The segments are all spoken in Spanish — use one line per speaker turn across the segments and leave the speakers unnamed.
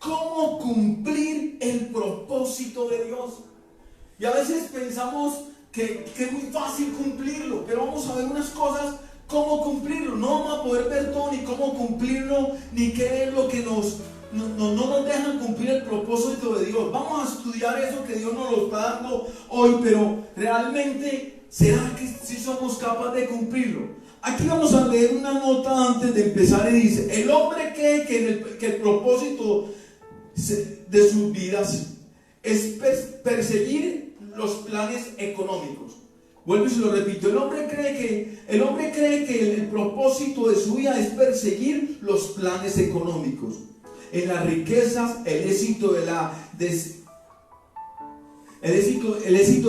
cómo cumplir el propósito de Dios. Y a veces pensamos que es muy fácil cumplirlo, pero vamos a ver unas cosas, cómo cumplirlo. No vamos a poder ver todo, ni cómo cumplirlo, ni qué es lo que no nos dejan cumplir el propósito de Dios. Vamos a estudiar eso que Dios nos lo está dando hoy, pero realmente, ¿será que sí somos capaces de cumplirlo? Aquí vamos a leer una nota antes de empezar y dice: el hombre cree que el propósito de sus vidas es perseguir los planes económicos. Vuelvo y se lo repito: el hombre cree que el propósito de su vida es perseguir los planes económicos. En las riquezas, el éxito de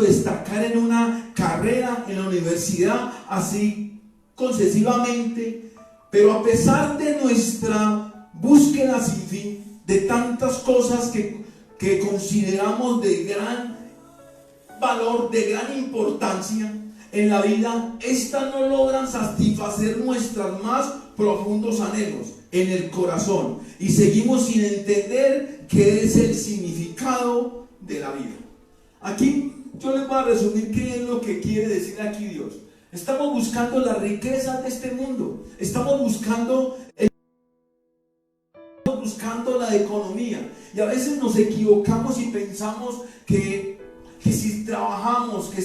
destacar en una carrera en la universidad, así concesivamente. Pero a pesar de nuestra búsqueda sin fin de tantas cosas que consideramos de gran valor, de gran importancia en la vida, estas no logran satisfacer nuestros más profundos anhelos en el corazón, y seguimos sin entender qué es el significado de la vida. Aquí yo les voy a resumir qué es lo que quiere decir aquí Dios. Estamos buscando las riquezas de este mundo, estamos buscando la economía, y a veces nos equivocamos y pensamos que si trabajamos, que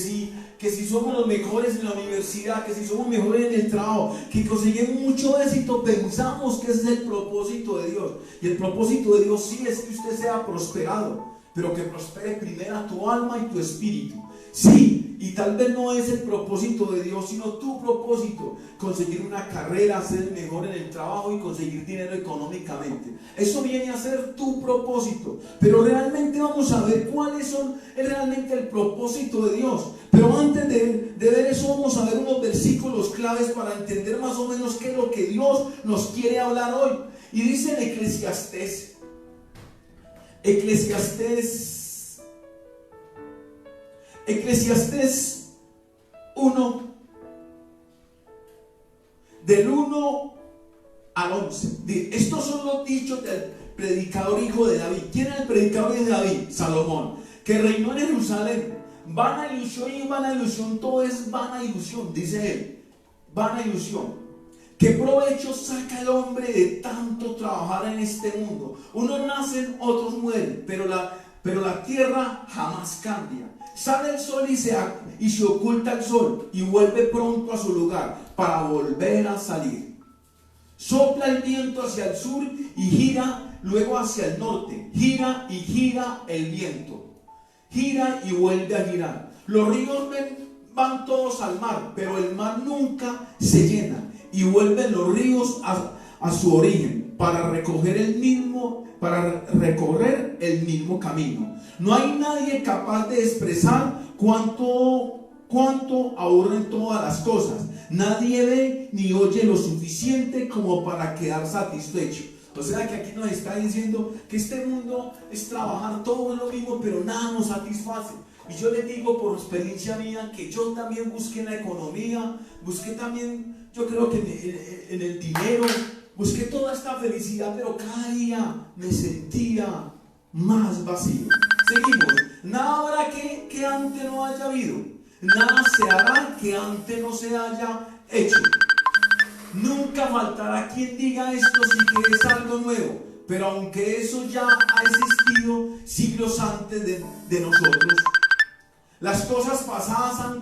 si somos los mejores en la universidad, que si somos mejores en el trabajo, que conseguimos mucho éxito, pensamos que ese es el propósito de Dios. Y el propósito de Dios sí es que usted sea prosperado, pero que prospere primero tu alma y tu espíritu. Sí, y tal vez no es el propósito de Dios, sino tu propósito: conseguir una carrera, ser mejor en el trabajo y conseguir dinero económicamente. Eso viene a ser tu propósito. Pero realmente vamos a ver cuáles son realmente el propósito de Dios. Pero antes de ver eso, vamos a ver unos versículos claves para entender más o menos qué es lo que Dios nos quiere hablar hoy. Y dice en Eclesiastés 1, del 1 al 11. Estos son los dichos del predicador hijo de David. ¿Quién es el predicador de David? Salomón, que reinó en Jerusalén. Vana ilusión y vana ilusión, todo es vana ilusión, dice él. Vana ilusión. ¿Qué provecho saca el hombre de tanto trabajar en este mundo? Unos nacen, otros mueren, pero la tierra jamás cambia. Sale el sol y se oculta el sol, y vuelve pronto a su lugar para volver a salir. Sopla el viento hacia el sur y gira luego hacia el norte. Gira y gira el viento. Gira y vuelve a girar. Los ríos van todos al mar, pero el mar nunca se llena. Y vuelven los ríos a su origen para recorrer el mismo camino. No hay nadie capaz de expresar cuánto aburren todas las cosas. Nadie ve ni oye lo suficiente como para quedar satisfecho. O sea que aquí nos está diciendo que este mundo es trabajar, todo es lo mismo, pero nada nos satisface. Y yo les digo por experiencia mía que yo también busqué en la economía, busqué también, yo creo que en el dinero, busqué toda esta felicidad, pero cada día me sentía más vacío. Seguimos. Nada habrá que antes no haya habido. Nada se hará que antes no se haya hecho. Nunca faltará quien diga esto sí que es algo nuevo, pero aunque eso ya ha existido siglos antes de nosotros. Las cosas pasadas han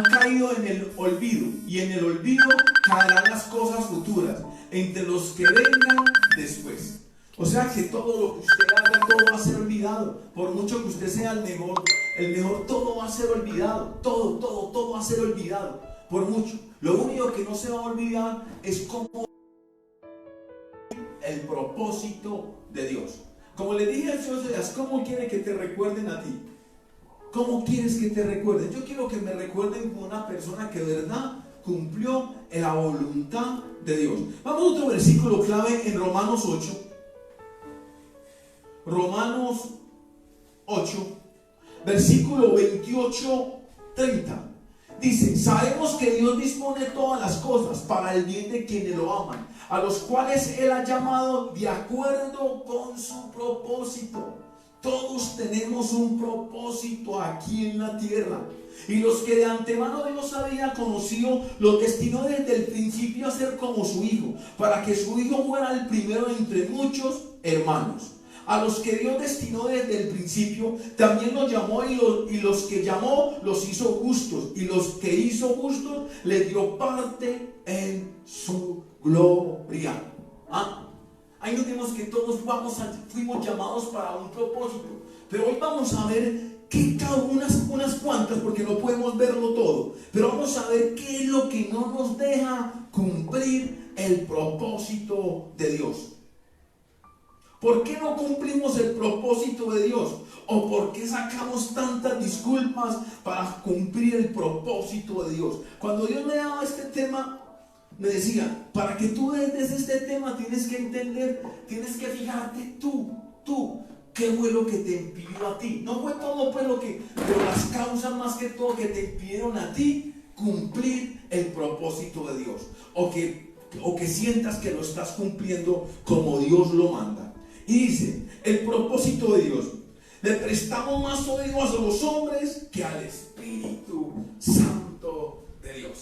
caído en el olvido, y en el olvido caerán las cosas futuras, entre los que vengan después. O sea que todo lo que usted haga, todo va a ser olvidado. Por mucho que usted sea el mejor, todo va a ser olvidado. Todo va a ser olvidado. Por mucho. Lo único que no se va a olvidar es cómo el propósito de Dios. Como le dije a Josías, ¿cómo quiere que te recuerden a ti? ¿Cómo quieres que te recuerden? Yo quiero que me recuerden como una persona que de verdad cumplió la voluntad de Dios. Vamos a otro versículo clave en Romanos 8. Romanos 8, versículo 28-30. Dice, sabemos que Dios dispone todas las cosas para el bien de quienes lo aman, a los cuales Él ha llamado de acuerdo con su propósito. Todos tenemos un propósito aquí en la tierra. Y los que de antemano Dios había conocido, los destinó desde el principio a ser como su Hijo, para que su Hijo fuera el primero entre muchos hermanos. A los que Dios destinó desde el principio, también los llamó, y los que llamó los hizo justos, y los que hizo justos les dio parte en su gloria. Ahí nos vemos que todos fuimos llamados para un propósito. Pero hoy vamos a ver que cada unas cuantas, porque no podemos verlo todo, pero vamos a ver qué es lo que no nos deja cumplir el propósito de Dios. ¿Por qué no cumplimos el propósito de Dios? ¿O por qué sacamos tantas disculpas para cumplir el propósito de Dios? Cuando Dios me daba este tema, me decía, para que tú desde este tema tienes que entender, tienes que fijarte tú, ¿qué fue lo que te impidió a ti? No fue todo pues pero las causas más que todo que te impidieron a ti cumplir el propósito de Dios. O que sientas que lo estás cumpliendo como Dios lo manda. Y dice, el propósito de Dios. Le prestamos más oído a los hombres que al Espíritu Santo de Dios.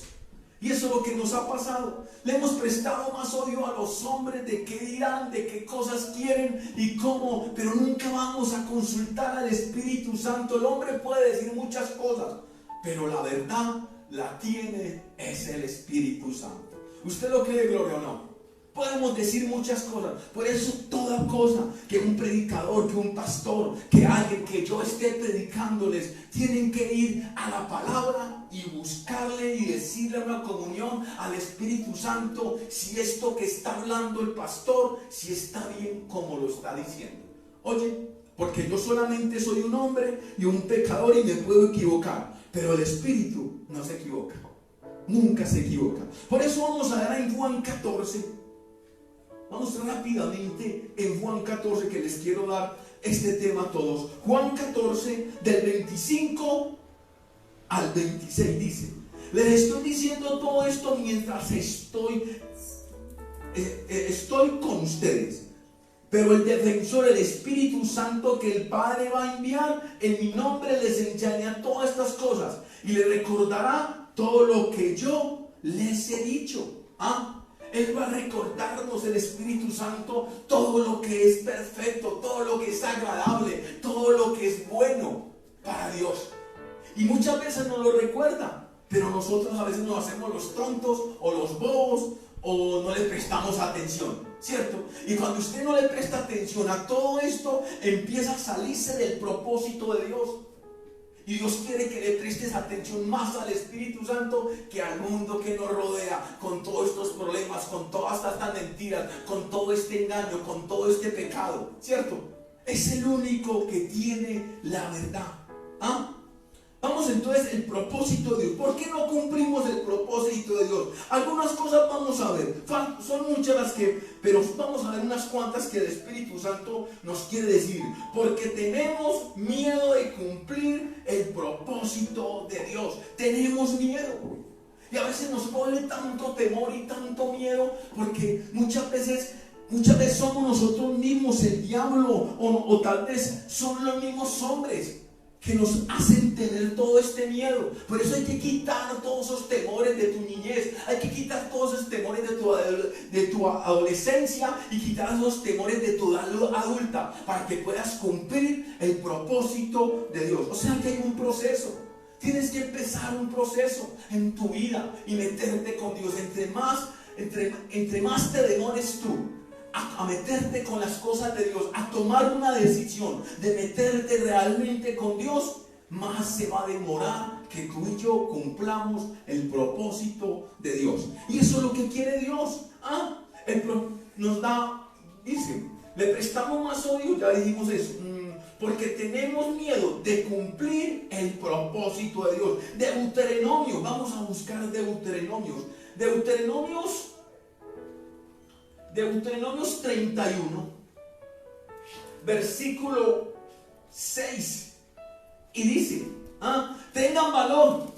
Y eso es lo que nos ha pasado. Le hemos prestado más odio a los hombres, de qué dirán, de qué cosas quieren y cómo, pero nunca vamos a consultar al Espíritu Santo. El hombre puede decir muchas cosas, pero la verdad la tiene es el Espíritu Santo. ¿Usted lo cree, gloria o no? Podemos decir muchas cosas. Por eso toda cosa que un predicador, que un pastor, que alguien que yo esté predicándoles, tienen que ir a la palabra y buscarle y decirle una comunión al Espíritu Santo si esto que está hablando el pastor, si está bien como lo está diciendo. Oye, porque yo solamente soy un hombre y un pecador y me puedo equivocar, pero el Espíritu no se equivoca. Nunca se equivoca. Por eso vamos a ver en Juan 14. Vamos rápidamente en Juan 14, que les quiero dar este tema a todos. Juan 14, del 25 al 26 dice: les estoy diciendo todo esto mientras estoy con ustedes. Pero el defensor, el Espíritu Santo que el Padre va a enviar en mi nombre, les enseñará todas estas cosas y les recordará todo lo que yo les he dicho. Él va a recordarnos, el Espíritu Santo, todo lo que es perfecto, todo lo que es agradable, todo lo que es bueno para Dios. Y muchas veces nos lo recuerda, pero nosotros a veces nos hacemos los tontos o los bobos o no le prestamos atención, ¿cierto? Y cuando usted no le presta atención a todo esto, empieza a salirse del propósito de Dios. Y Dios quiere que le prestes atención más al Espíritu Santo que al mundo que nos rodea, con todos estos problemas, con todas estas mentiras, con todo este engaño, con todo este pecado, ¿cierto? Es el único que tiene la verdad. Vamos entonces el propósito de Dios. ¿Por qué no cumplimos el propósito de Dios? Algunas cosas vamos a ver. Son muchas las pero vamos a ver unas cuantas que el Espíritu Santo nos quiere decir. Porque tenemos miedo de cumplir el propósito de Dios. Tenemos miedo. Y a veces nos pone tanto temor y tanto miedo porque muchas veces somos nosotros mismos el diablo o tal vez son los mismos hombres que nos hacen tener todo este miedo. Por eso hay que quitar todos esos temores de tu niñez, hay que quitar todos esos temores de tu adolescencia y quitar esos temores de tu edad adulta para que puedas cumplir el propósito de Dios. O sea que hay un proceso. Tienes que empezar un proceso en tu vida y meterte con Dios. Entre más te demores tú a meterte con las cosas de Dios, a tomar una decisión de meterte realmente con Dios, más se va a demorar que tú y yo cumplamos el propósito de Dios. Y eso es lo que quiere Dios. Nos da, dice, le prestamos más odio, ya dijimos eso, porque tenemos miedo de cumplir el propósito de Dios. Deuteronomio, vamos a buscar Deuteronomios. Deuteronomios 31, versículo 6. Y dice, tengan valor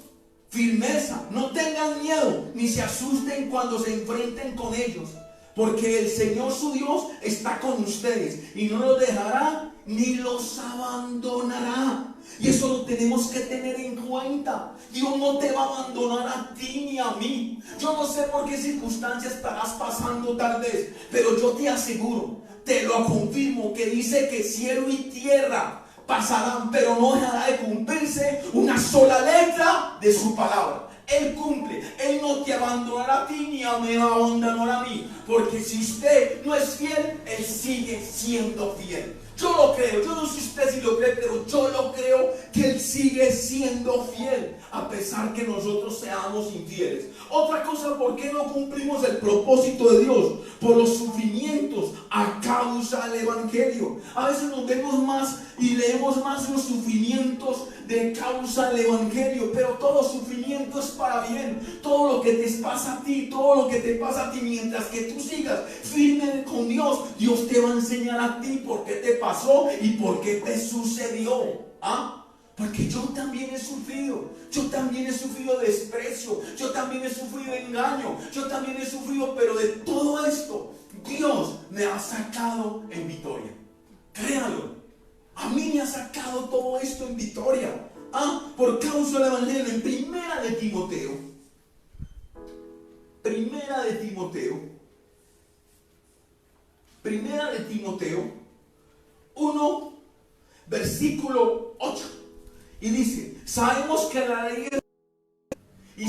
firmeza, no tengan miedo, ni se asusten cuando se enfrenten con ellos, porque el Señor su Dios está con ustedes y no los dejará ni los abandonará. Y eso lo tenemos que tener en cuenta. Dios no te va a abandonar a ti ni a mí. Yo no sé por qué circunstancias estarás pasando tal vez, pero yo te aseguro, te lo confirmo, que dice que cielo y tierra pasarán, pero no dejará de cumplirse una sola letra de su palabra. Él cumple, Él no te abandonará a ti ni me va a abandonar a mí, porque si usted no es fiel, Él sigue siendo fiel. Yo lo creo, yo no sé usted si lo cree, pero yo lo creo que Él sigue siendo fiel, a pesar que nosotros seamos infieles. Otra cosa, ¿por qué no cumplimos el propósito de Dios? Por los sufrimientos a causa del Evangelio. A veces nos vemos más y leemos más los sufrimientos de causa del Evangelio, pero todo sufrimiento es para bien. Todo lo que te pasa a ti, todo lo que te pasa a ti, mientras que tú sigas firme con Dios, Dios te va a enseñar a ti por qué te pasó y por qué te sucedió. Porque yo también he sufrido, desprecio, yo también he sufrido engaño, yo también he sufrido, pero de todo esto Dios me ha sacado en victoria. Créalo, a mí me ha sacado todo esto en victoria. Por causa del Evangelio. En Primera de Timoteo 1, versículo 8. Y dice: sabemos que la ley es y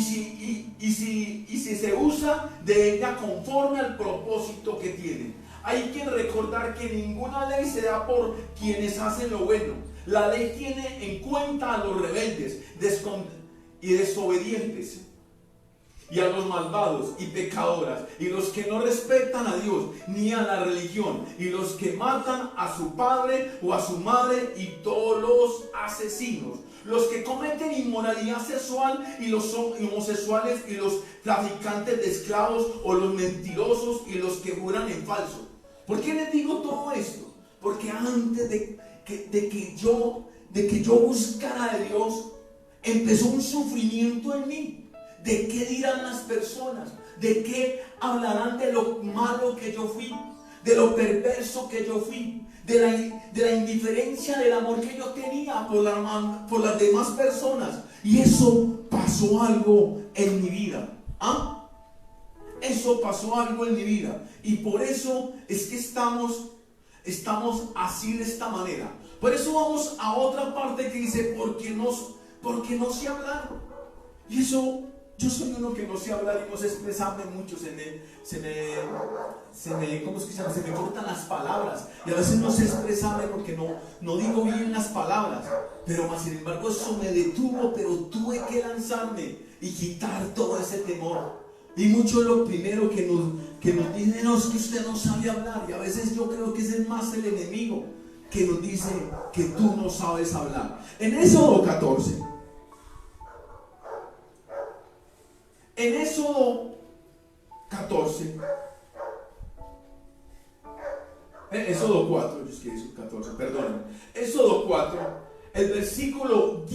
si se usa de ella conforme al propósito que tiene. Hay que recordar que ninguna ley se da por quienes hacen lo bueno. La ley tiene en cuenta a los rebeldes y desobedientes, y a los malvados y pecadoras, y los que no respetan a Dios ni a la religión, y los que matan a su padre o a su madre, y todos los asesinos, los que cometen inmoralidad sexual, y los homosexuales, y los traficantes de esclavos, o los mentirosos, y los que juran en falso. ¿Por qué les digo todo esto? Porque antes de que yo buscara a Dios, empezó un sufrimiento en mí. ¿De qué dirán las personas? ¿De qué hablarán de lo malo que yo fui? De lo perverso que yo fui, de la indiferencia del amor que yo tenía por las demás personas. Y eso pasó algo en mi vida. Eso pasó algo en mi vida. Y por eso es que estamos así, de esta manera. Por eso vamos a otra parte que dice: porque no sé hablar. Y eso, yo soy uno que no sé hablar y no sé expresarme mucho. Se me cortan las palabras. Y a veces no sé expresarme porque no digo bien las palabras. Pero más sin embargo eso me detuvo, pero tuve que lanzarme y quitar todo ese temor. Y mucho es lo primero que nos dicen: no, es que usted no sabe hablar. Y a veces yo creo que ese es más el enemigo, que nos dice que tú no sabes hablar. En Éxodo 14, Éxodo 4, yo es que Éxodo 14, perdónenme. Éxodo 4, el versículo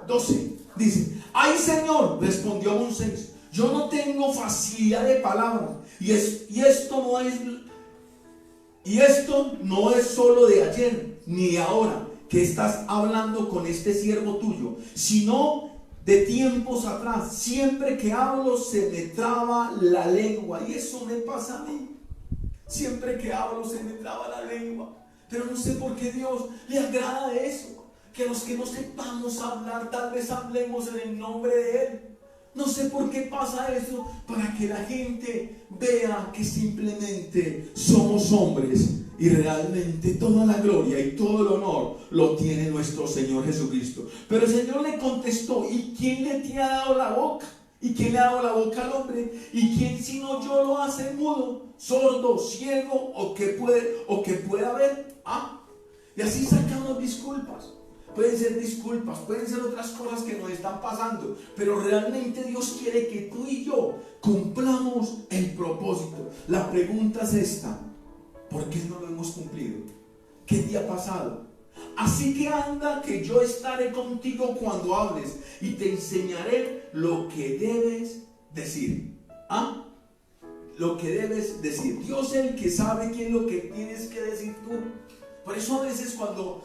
12, dice: ay, Señor, respondió Moisés, yo no tengo facilidad de palabras, y esto no es solo de ayer ni de ahora que estás hablando con este siervo tuyo, sino de tiempos atrás. Siempre que hablo se me traba la lengua. Y eso me pasa a mí. Siempre que hablo se me traba la lengua. Pero no sé por qué Dios le agrada eso. Que los que no sepamos hablar, tal vez hablemos en el nombre de Él. No sé por qué pasa eso. Para que la gente vea que simplemente somos hombres. Y realmente toda la gloria y todo el honor lo tiene nuestro Señor Jesucristo. Pero el Señor le contestó: ¿y quién te ha dado la boca? ¿Y quién le ha dado la boca al hombre? ¿Y quién sino yo lo hace mudo, sordo, ciego o que pueda ver? Y así sacamos disculpas. Pueden ser disculpas, pueden ser otras cosas que nos están pasando, pero realmente Dios quiere que tú y yo cumplamos el propósito. La pregunta es esta: ¿por qué no lo hemos cumplido? ¿Qué te ha pasado? Así que anda, que yo estaré contigo cuando hables y te enseñaré lo que debes decir. ¿Ah? Lo que debes decir. Dios es el que sabe qué es lo que tienes que decir tú. Por eso a veces cuando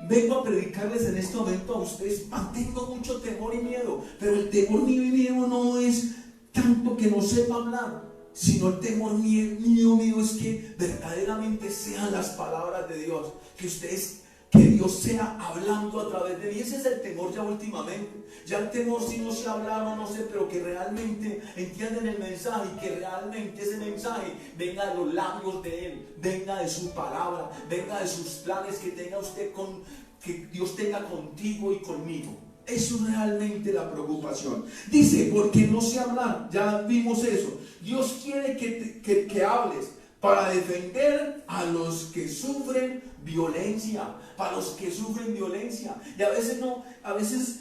vengo a predicarles en este momento a ustedes, mantengo mucho temor y miedo. Pero el temor mío y miedo no es tanto que no sepa hablar, sino el temor mío es que verdaderamente sean las palabras de Dios, que Dios sea hablando a través de mí. Ese es el temor ya últimamente. Ya el temor, si no sé hablar o no sé, pero que realmente entiendan el mensaje y que realmente ese mensaje venga de los labios de Él, venga de su palabra, venga de sus planes que tenga usted que Dios tenga contigo y conmigo. Eso es realmente la preocupación. Dice, porque no sé hablar. Ya vimos eso. Dios quiere que hables para defender a los que sufren violencia. Para los que sufren violencia. Y a veces no, a veces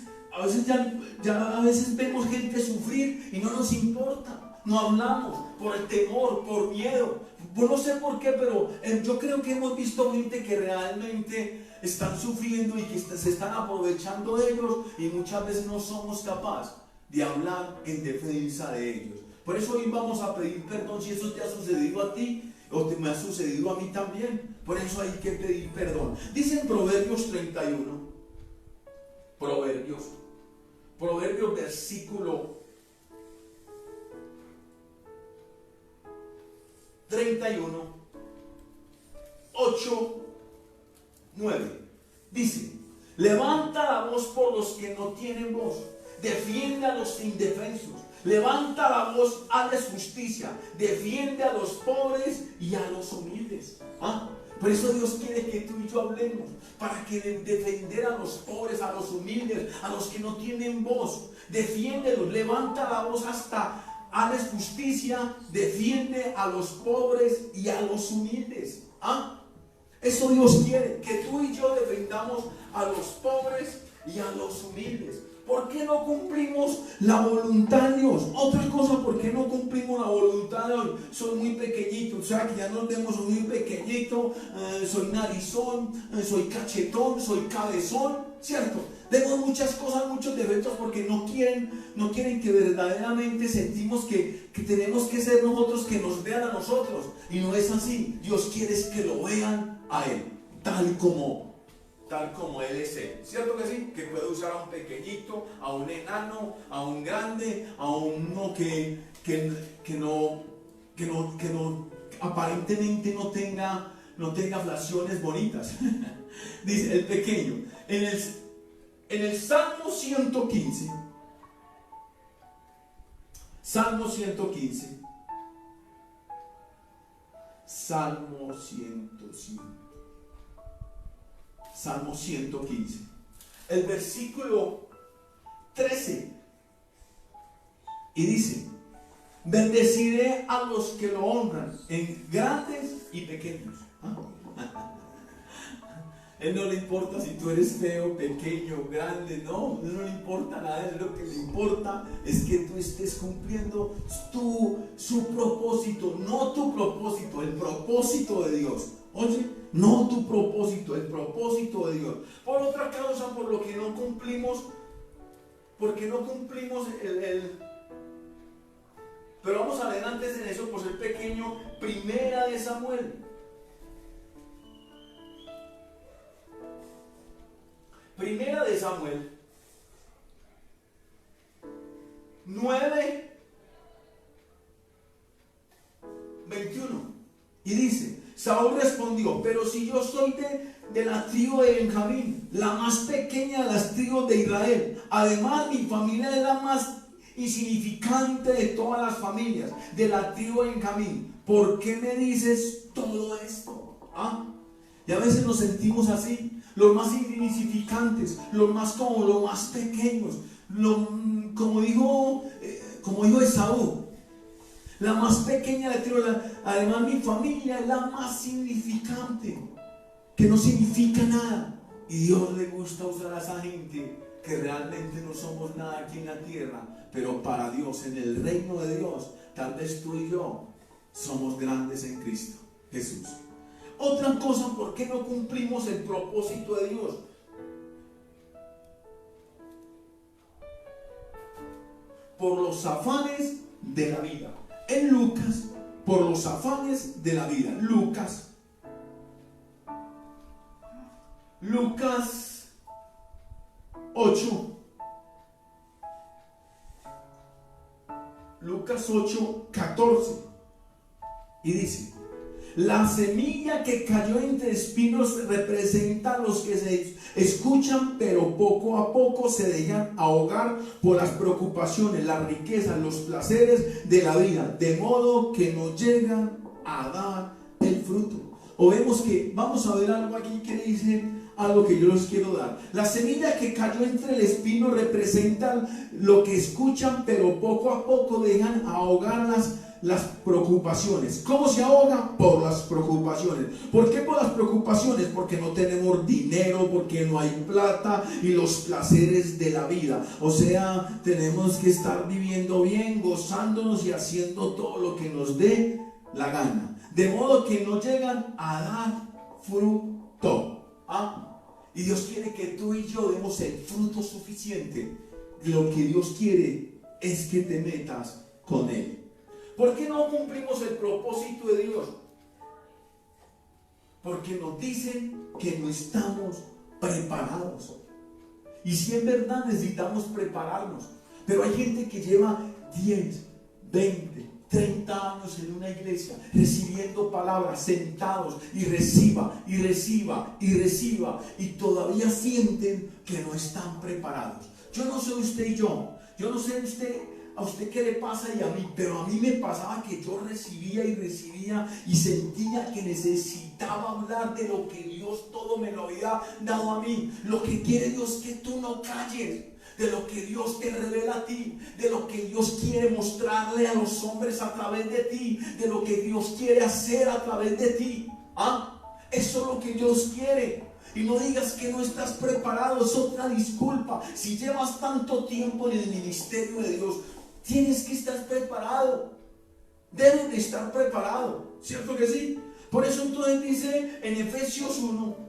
vemos gente sufrir y no nos importa. No hablamos por el temor, por miedo. No sé por qué, pero yo creo que hemos visto gente que realmente están sufriendo y que se están aprovechando de ellos, y muchas veces no somos capaces de hablar en defensa de ellos. Por eso hoy vamos a pedir perdón si eso te ha sucedido a ti o me ha sucedido a mí también. Por eso hay que pedir perdón. Dice en Proverbios 31, Proverbios versículo 31, 8, 9. Dice, levanta la voz por los que no tienen voz, defiende a los indefensos, levanta la voz, hazles justicia, defiende a los pobres y a los humildes. Por eso Dios quiere que tú y yo hablemos, para que defender a los pobres, a los humildes, a los que no tienen voz. Defiéndelos, levanta la voz hasta hazles justicia, defiende a los pobres y a los humildes. Eso Dios quiere, que tú y yo defendamos a los pobres y a los humildes. ¿Por qué no cumplimos la voluntad de Dios? Otra cosa, ¿por qué no cumplimos la voluntad de Dios? Soy muy pequeñito, o sea que ya nos vemos, soy muy pequeñito, soy narizón, soy cachetón, soy cabezón, ¿cierto? Vemos muchas cosas, muchos defectos porque no quieren que verdaderamente sentimos que tenemos que ser nosotros, que nos vean a nosotros. Y no es así. Dios quiere que lo vean a Él, tal como Él es Él. ¿Cierto que sí? Que puede usar a un pequeñito, a un enano, a un grande, a uno que no aparentemente no tenga facciones bonitas. Dice el pequeño. En el Salmo 115, Salmo 115, el versículo 13, y dice, bendeciré a los que lo honran, en grandes y pequeños. Él no le importa si tú eres feo, pequeño, grande, no le importa nada. Lo que le importa es que tú estés cumpliendo su propósito, no tu propósito, el propósito de Dios. Oye, no tu propósito, el propósito de Dios. Por otra causa, por lo que no cumplimos, porque no cumplimos pero vamos a leer antes en eso, por ser pequeño, Primera de Samuel. Primera de Samuel 9, 21. Y dice, Saúl respondió, pero si yo soy de la tribu de Benjamín, la más pequeña de las tribus de Israel, además mi familia es la más insignificante de todas las familias de la tribu de Benjamín, ¿por qué me dices todo esto? Y a veces nos sentimos así, los más insignificantes, los más pequeños, como dijo Esaú, la más pequeña de la tribu. Además mi familia es la más significante, que no significa nada. Y Dios le gusta usar a esa gente que realmente no somos nada aquí en la tierra, pero para Dios, en el reino de Dios, tal vez tú y yo somos grandes en Cristo Jesús. Otra cosa, ¿por qué no cumplimos el propósito de Dios? Por los afanes de la vida. En Lucas, por los afanes de la vida. Lucas 8. Lucas 8, 14. Y dice: la semilla que cayó entre espinos representa a los que se escuchan, pero poco a poco se dejan ahogar por las preocupaciones, las riquezas, los placeres de la vida, de modo que no llegan a dar el fruto. O vemos que, vamos a ver algo aquí que dice algo que yo les quiero dar. La semilla que cayó entre el espino representa lo que escuchan, pero poco a poco dejan ahogar las preocupaciones. ¿Cómo se ahoga? Por las preocupaciones. ¿Por qué por las preocupaciones? Porque no tenemos dinero, porque no hay plata y los placeres de la vida. O sea, tenemos que estar viviendo bien, gozándonos y haciendo todo lo que nos dé la gana. De modo que no llegan a dar fruto. Y Dios quiere que tú y yo demos el fruto suficiente. Lo que Dios quiere es que te metas con Él. ¿Por qué no cumplimos el propósito de Dios? Porque nos dicen que no estamos preparados. Y si en verdad necesitamos prepararnos. Pero hay gente que lleva 10, 20, 30 años en una iglesia recibiendo palabras, sentados y reciba y todavía sienten que no están preparados. Yo no sé usted y yo no sé a usted qué le pasa y a mí, pero a mí me pasaba que yo recibía y sentía que necesitaba hablar de lo que Dios todo me lo había dado a mí. Lo que quiere Dios es que tú no calles, de lo que Dios te revela a ti, de lo que Dios quiere mostrarle a los hombres a través de ti, de lo que Dios quiere hacer a través de ti. Eso es lo que Dios quiere. Y no digas que no estás preparado, es otra disculpa. Si llevas tanto tiempo en el ministerio de Dios, tienes que estar preparado. Debes de estar preparado, ¿cierto que sí? Por eso entonces dice en Efesios 1,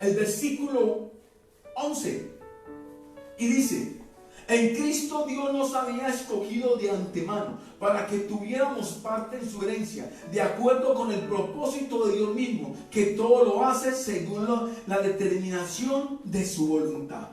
el versículo 11, y dice: en Cristo Dios nos había escogido de antemano para que tuviéramos parte en su herencia, de acuerdo con el propósito de Dios mismo, que todo lo hace según la determinación de su voluntad.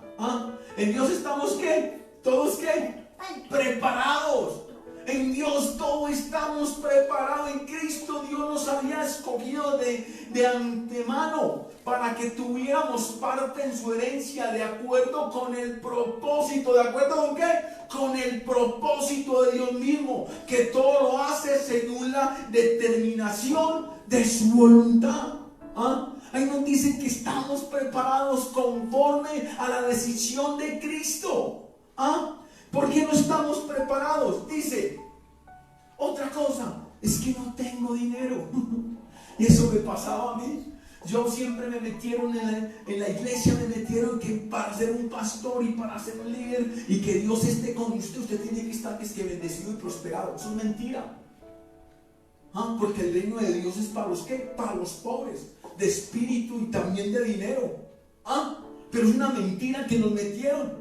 En Dios estamos ¿qué? ¿Todos qué? Preparados. En Dios todos estamos preparados. En Cristo Dios nos había escogido de antemano para que tuviéramos parte en su herencia, de acuerdo con el propósito. ¿De acuerdo con qué? Con el propósito de Dios mismo, que todo lo hace según la determinación de su voluntad. Ahí nos dicen que estamos preparados conforme a la decisión de Cristo. ¿Por qué no estamos preparados? Dice, otra cosa, es que no tengo dinero. Y eso me pasaba a mí. Yo siempre me metieron en la iglesia, me metieron que para ser un pastor y para ser un líder y que Dios esté con usted tiene que estar bendecido y prosperado. Eso es mentira. Porque el reino de Dios es para los ¿qué? Para los pobres, de espíritu y también de dinero. Pero es una mentira que nos metieron.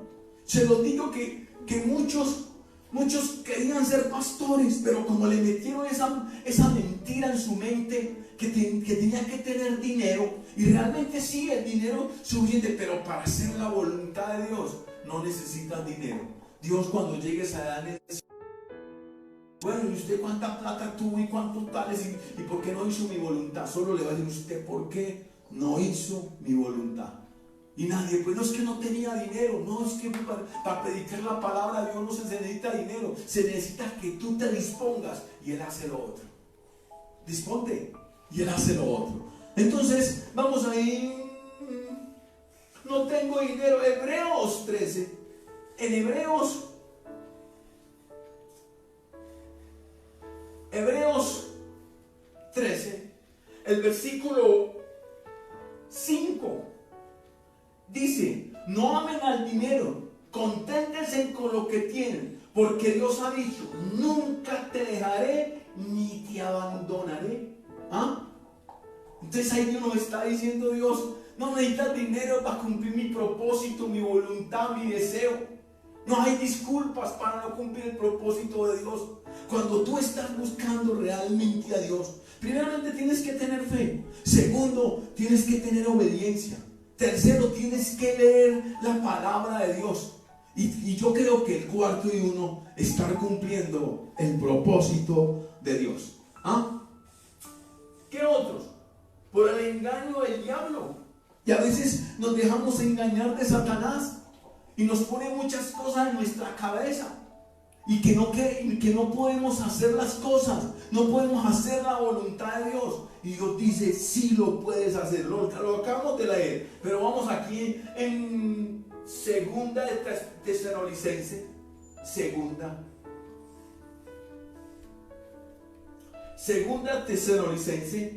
Se los digo que muchos querían ser pastores, pero como le metieron esa mentira en su mente, que tenía que tener dinero, y realmente sí, el dinero suficiente, pero para hacer la voluntad de Dios no necesitas dinero. Dios cuando llegues a edad necesita. Bueno, ¿y usted cuánta plata tuvo y cuántos tales y por qué no hizo mi voluntad? Solo le va a decir usted por qué no hizo mi voluntad. Y nadie, pues no es que no tenía dinero, no es que para predicar la palabra de Dios no se necesita dinero, se necesita que tú te dispongas y Él hace lo otro. Disponte y Él hace lo otro. Entonces, vamos ahí. No tengo dinero. Hebreos 13. En Hebreos 13, el versículo 5. Dice, no amen al dinero, conténtense con lo que tienen, Porque Dios ha dicho, nunca te dejaré ni te abandonaré. ¿Ah? Entonces ahí Dios nos está diciendo, Dios, no necesitas dinero para cumplir mi propósito, mi voluntad, mi deseo. No hay disculpas para no cumplir el propósito de Dios. Cuando tú estás buscando realmente a Dios, primeramente tienes que tener fe. Segundo, tienes que tener obediencia. Tercero, tienes que leer la palabra de Dios. Y yo creo que el cuarto y uno, estar cumpliendo el propósito de Dios. ¿Ah? ¿Qué otros? Por el engaño del diablo. Y a veces nos dejamos engañar de Satanás y nos pone muchas cosas en nuestra cabeza y que no podemos hacer las cosas, no podemos hacer la voluntad de Dios. Y Dios dice, sí lo puedes hacer. Lo acabamos de leer, pero vamos aquí en Segunda de Tesalonicenses, Segunda Tesalonicenses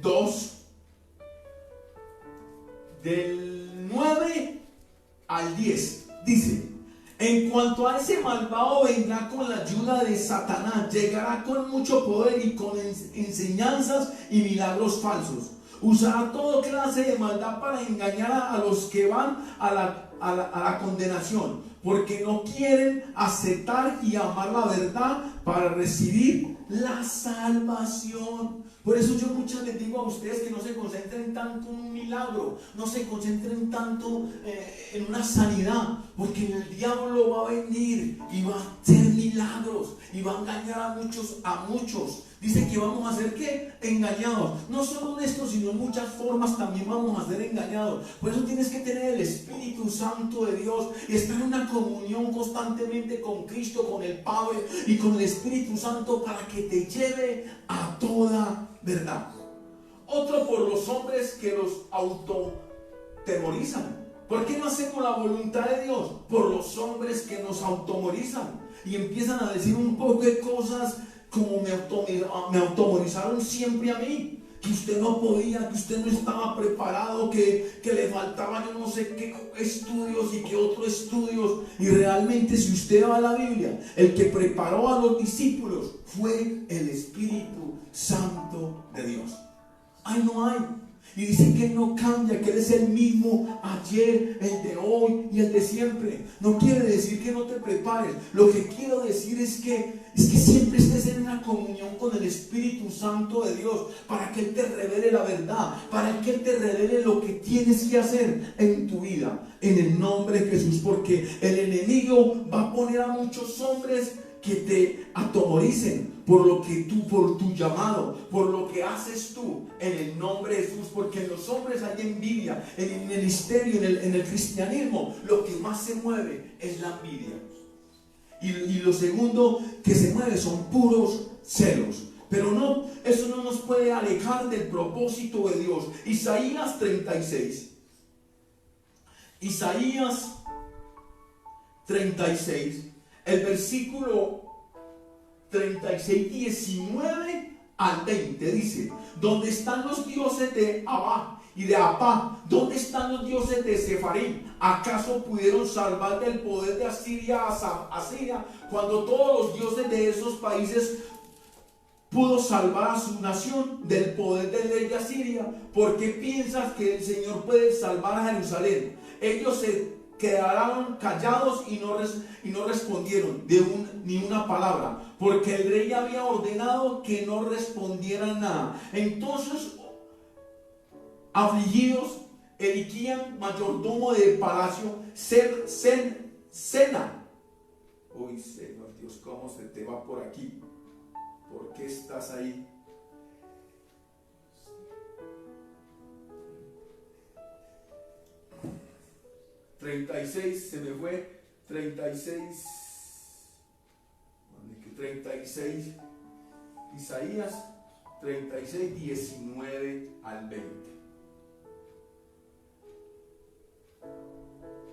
2, del 9 al 10, dice: en cuanto a ese malvado, vendrá con la ayuda de Satanás, llegará con mucho poder y con enseñanzas y milagros falsos. Usará toda clase de maldad para engañar a los que van a la condenación, porque no quieren aceptar y amar la verdad para recibir la salvación. Por eso yo muchas les digo a ustedes que no se concentren tanto en un milagro, no se concentren tanto en una sanidad, porque el diablo va a venir y va a hacer milagros y va a engañar a muchos. Dice que vamos a ser ¿qué? Engañados. No solo en esto, sino en muchas formas también vamos a ser engañados. Por eso tienes que tener el Espíritu Santo de Dios y estar en una comunión constantemente con Cristo, con el Padre y con el Espíritu Santo, para que te lleve a toda verdad. Otro, por los hombres que los autotemorizan. ¿Por qué no hacemos la voluntad de Dios? Por los hombres que nos autotemorizan y empiezan a decir un poco de cosas como me automorizaron siempre a mí, que usted no podía, que usted no estaba preparado, que le faltaban yo no sé qué estudios y qué otros estudios. Y realmente, si usted va a la Biblia, el que preparó a los discípulos fue el Espíritu Santo de Dios. Ay, no hay. Y dice que Él no cambia, que Él es el mismo ayer, el de hoy y el de siempre. No quiere decir que no te prepares. Lo que quiero decir es que siempre estés en una comunión con el Espíritu Santo de Dios, para que Él te revele la verdad, para que Él te revele lo que tienes que hacer en tu vida, en el nombre de Jesús. Porque el enemigo va a poner a muchos hombres que te atemoricen por tu llamado, por lo que haces tú, en el nombre de Jesús. Porque en los hombres hay envidia, en el ministerio, en el cristianismo, lo que más se mueve es la envidia. Y lo segundo que se mueve son puros celos. Pero no, eso no nos puede alejar del propósito de Dios. Isaías 36, el versículo 36, 19 al 20 dice: ¿dónde están los dioses de Abá y de Apá? ¿Dónde están los dioses de Sefarim? ¿Acaso pudieron salvar del poder de Asiria a Siria, cuando todos los dioses de esos países pudo salvar a su nación del poder del rey de Asiria? ¿Por qué piensas que el Señor puede salvar a Jerusalén? Ellos se quedaron callados y no respondieron ni una palabra, porque el rey había ordenado que no respondieran nada. Entonces, afligidos, Eliquían, mayordomo del palacio, Sena. Uy, Señor Dios, ¿cómo se te va por aquí? ¿Por qué estás ahí? Se me fue 36, Isaías 36, 19 al 20.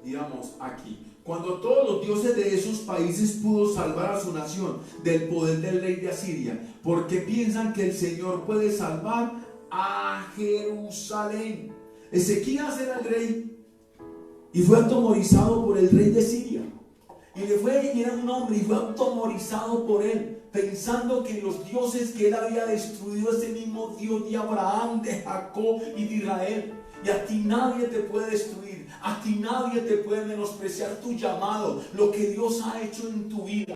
Digamos aquí: cuando todos los dioses de esos países pudo salvar a su nación del poder del rey de Asiria, ¿por qué piensan que el Señor puede salvar a Jerusalén? Ezequías era el rey y fue atemorizado por el rey de Siria. Y le fue y era un hombre y fue atemorizado por él, pensando que los dioses que él había destruido es el mismo Dios de Abraham, de Jacob y de Israel. Y a ti nadie te puede destruir, a ti nadie te puede menospreciar tu llamado, lo que Dios ha hecho en tu vida.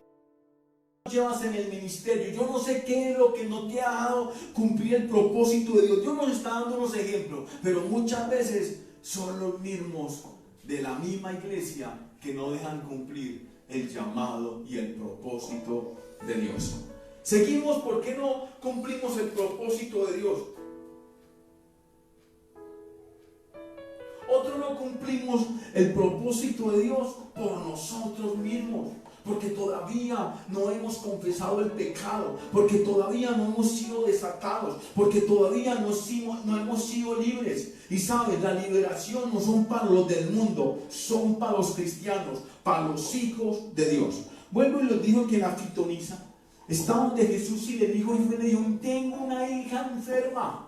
Llevas en el ministerio, yo no sé qué es lo que no te ha dado cumplir el propósito de Dios. Dios nos está dando unos ejemplos, pero muchas veces son los mismos de la misma iglesia que no dejan cumplir el llamado y el propósito de Dios. Seguimos, ¿por qué no cumplimos el propósito de Dios? Otros no cumplimos el propósito de Dios por nosotros mismos, porque todavía no hemos confesado el pecado, porque todavía no hemos sido desatados, porque todavía no hemos sido libres. Y sabes, la liberación no son para los del mundo, son para los cristianos, para los hijos de Dios. Vuelvo y les digo que la pitonisa está donde Jesús y le dijo, tengo una hija enferma.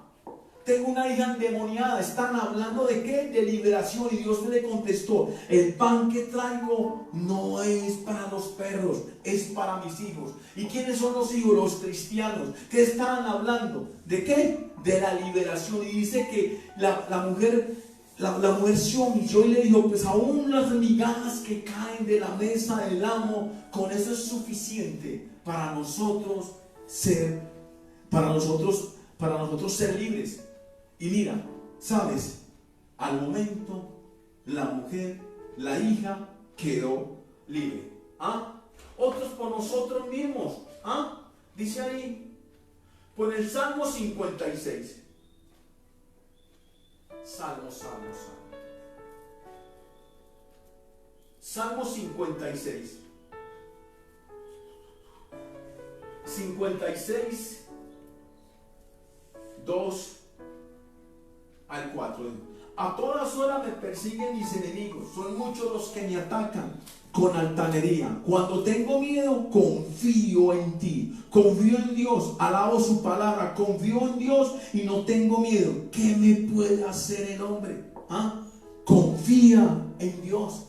Tengo una hija endemoniada. Están hablando de qué? De liberación. Y Dios le contestó, el pan que traigo no es para los perros, es para mis hijos. ¿Y quiénes son los hijos? Los cristianos. ¿Qué estaban hablando? ¿De qué? De la liberación. Y dice que la mujer se humilló y le dijo, pues aún las migajas que caen de la mesa del amo, con eso es suficiente para nosotros ser libres. Y mira, sabes, al momento la mujer, la hija, quedó libre. Otros por nosotros mismos. Dice ahí, por el Salmo 56. Salmo. Salmo 56. 56, 2 al 4. A todas horas me persiguen mis enemigos, son muchos los que me atacan con altanería. Cuando tengo miedo, confío en ti, confío en Dios, alabo su palabra, confío en Dios y no tengo miedo. ¿Qué me puede hacer el hombre? Confía en Dios.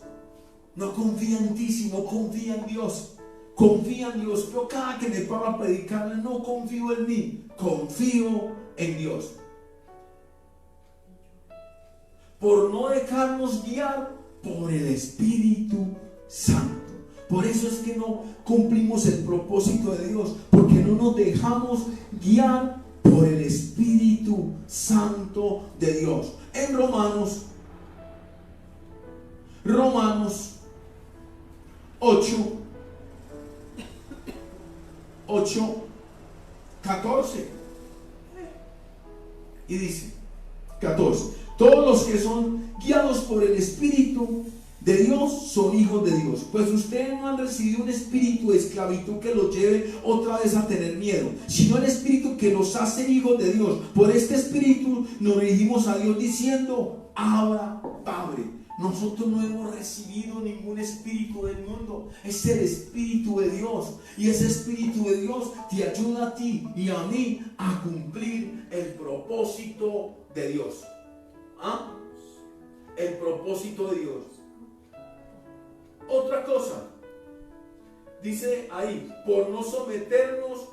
No confía en ti, sino confía en Dios. Confía en Dios. Yo cada que me paro a predicarle, no confío en mí, confío en Dios. Por no dejarnos guiar por el Espíritu Santo. Por eso es que no cumplimos el propósito de Dios, porque no nos dejamos guiar por el Espíritu Santo de Dios. En Romanos 8:14 y dice 14: todos los que son guiados por el Espíritu de Dios son hijos de Dios. Pues ustedes no han recibido un espíritu de esclavitud que los lleve otra vez a tener miedo, sino el espíritu que los hace hijos de Dios. Por este espíritu nos dirigimos a Dios diciendo, Abba, Padre. Nosotros no hemos recibido ningún espíritu del mundo, es el Espíritu de Dios. Y ese Espíritu de Dios te ayuda a ti y a mí a cumplir el propósito de Dios. El propósito de Dios. Otra cosa, dice ahí, por no someternos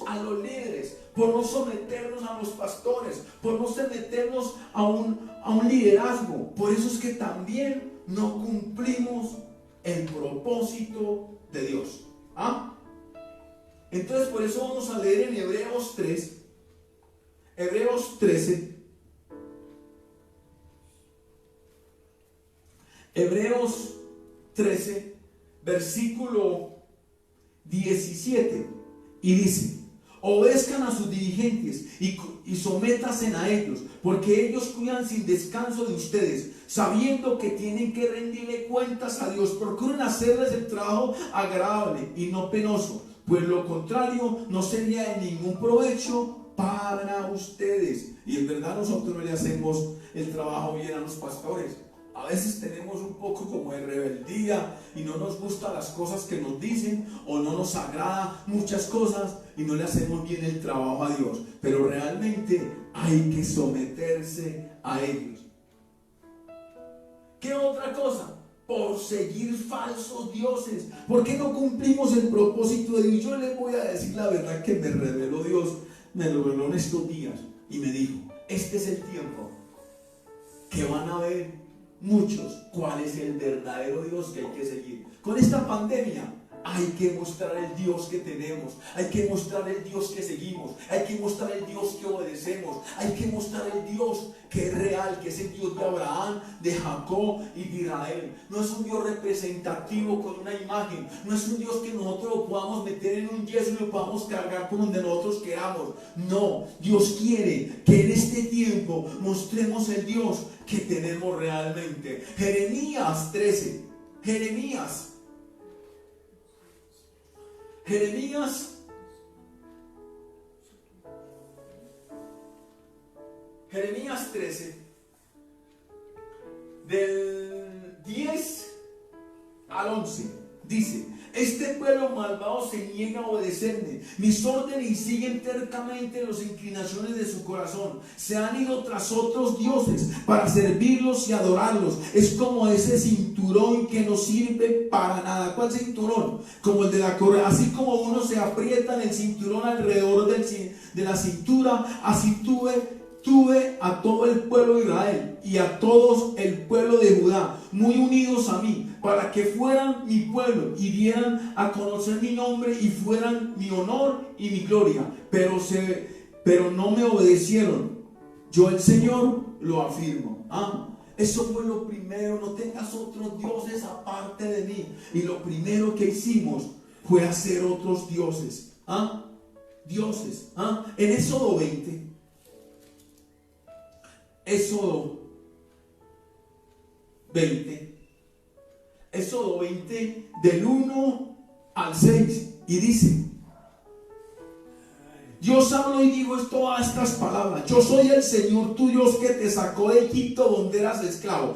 a los líderes, por no someternos a los pastores, por no someternos a un liderazgo. Por eso es que también no cumplimos el propósito de Dios. Entonces por eso vamos a leer en Hebreos 13. Hebreos 13, versículo 17, y dice, obedezcan a sus dirigentes y sométanse a ellos, porque ellos cuidan sin descanso de ustedes, sabiendo que tienen que rendirle cuentas a Dios. Procuren hacerles el trabajo agradable y no penoso, pues lo contrario no sería de ningún provecho para ustedes. Y en verdad nosotros no le hacemos el trabajo bien a los pastores. A veces tenemos un poco como de rebeldía y no nos gustan las cosas que nos dicen, o no nos agrada muchas cosas y no le hacemos bien el trabajo a Dios. Pero realmente hay que someterse a ellos. ¿Qué otra cosa? por seguir falsos dioses. ¿Por qué no cumplimos el propósito de Dios? Yo les voy a decir la verdad que me reveló Dios, me lo reveló en estos días y me dijo: este es el tiempo que van a ver muchos cuál es el verdadero Dios que hay que seguir. Con esta pandemia hay que mostrar el Dios que tenemos, hay que mostrar el Dios que seguimos, hay que mostrar el Dios que obedecemos, hay que mostrar el Dios que es real, que es el Dios de Abraham, de Jacob y de Israel. No es un Dios representativo con una imagen, no es un Dios que nosotros lo podamos meter en un yeso y lo podamos cargar por donde nosotros queramos. No, Dios quiere que en este tiempo mostremos el Dios que tenemos realmente. Jeremías 13, Jeremías 13, del 10 al 11, dice: este pueblo malvado se niega a obedecerme mis órdenes y siguen tercamente las inclinaciones de su corazón. Se han ido tras otros dioses para servirlos y adorarlos. Es como ese cinturón que no sirve para nada. ¿Cuál cinturón? Como el de la correa. Así como uno se aprieta en el cinturón alrededor de la cintura, así tuve a todo el pueblo de Israel y a todos el pueblo de Judá muy unidos a mí, para que fueran mi pueblo y dieran a conocer mi nombre y fueran mi honor y mi gloria. Pero no me obedecieron. Yo, el Señor, lo afirmo. Eso fue lo primero. No tengas otros dioses aparte de mí. Y lo primero que hicimos fue hacer otros dioses. Dioses. En Éxodo 20. Éxodo 20 del 1 al 6, y dice: Dios habló y dijo todas estas palabras: yo soy el Señor tu Dios que te sacó de Egipto, donde eras esclavo.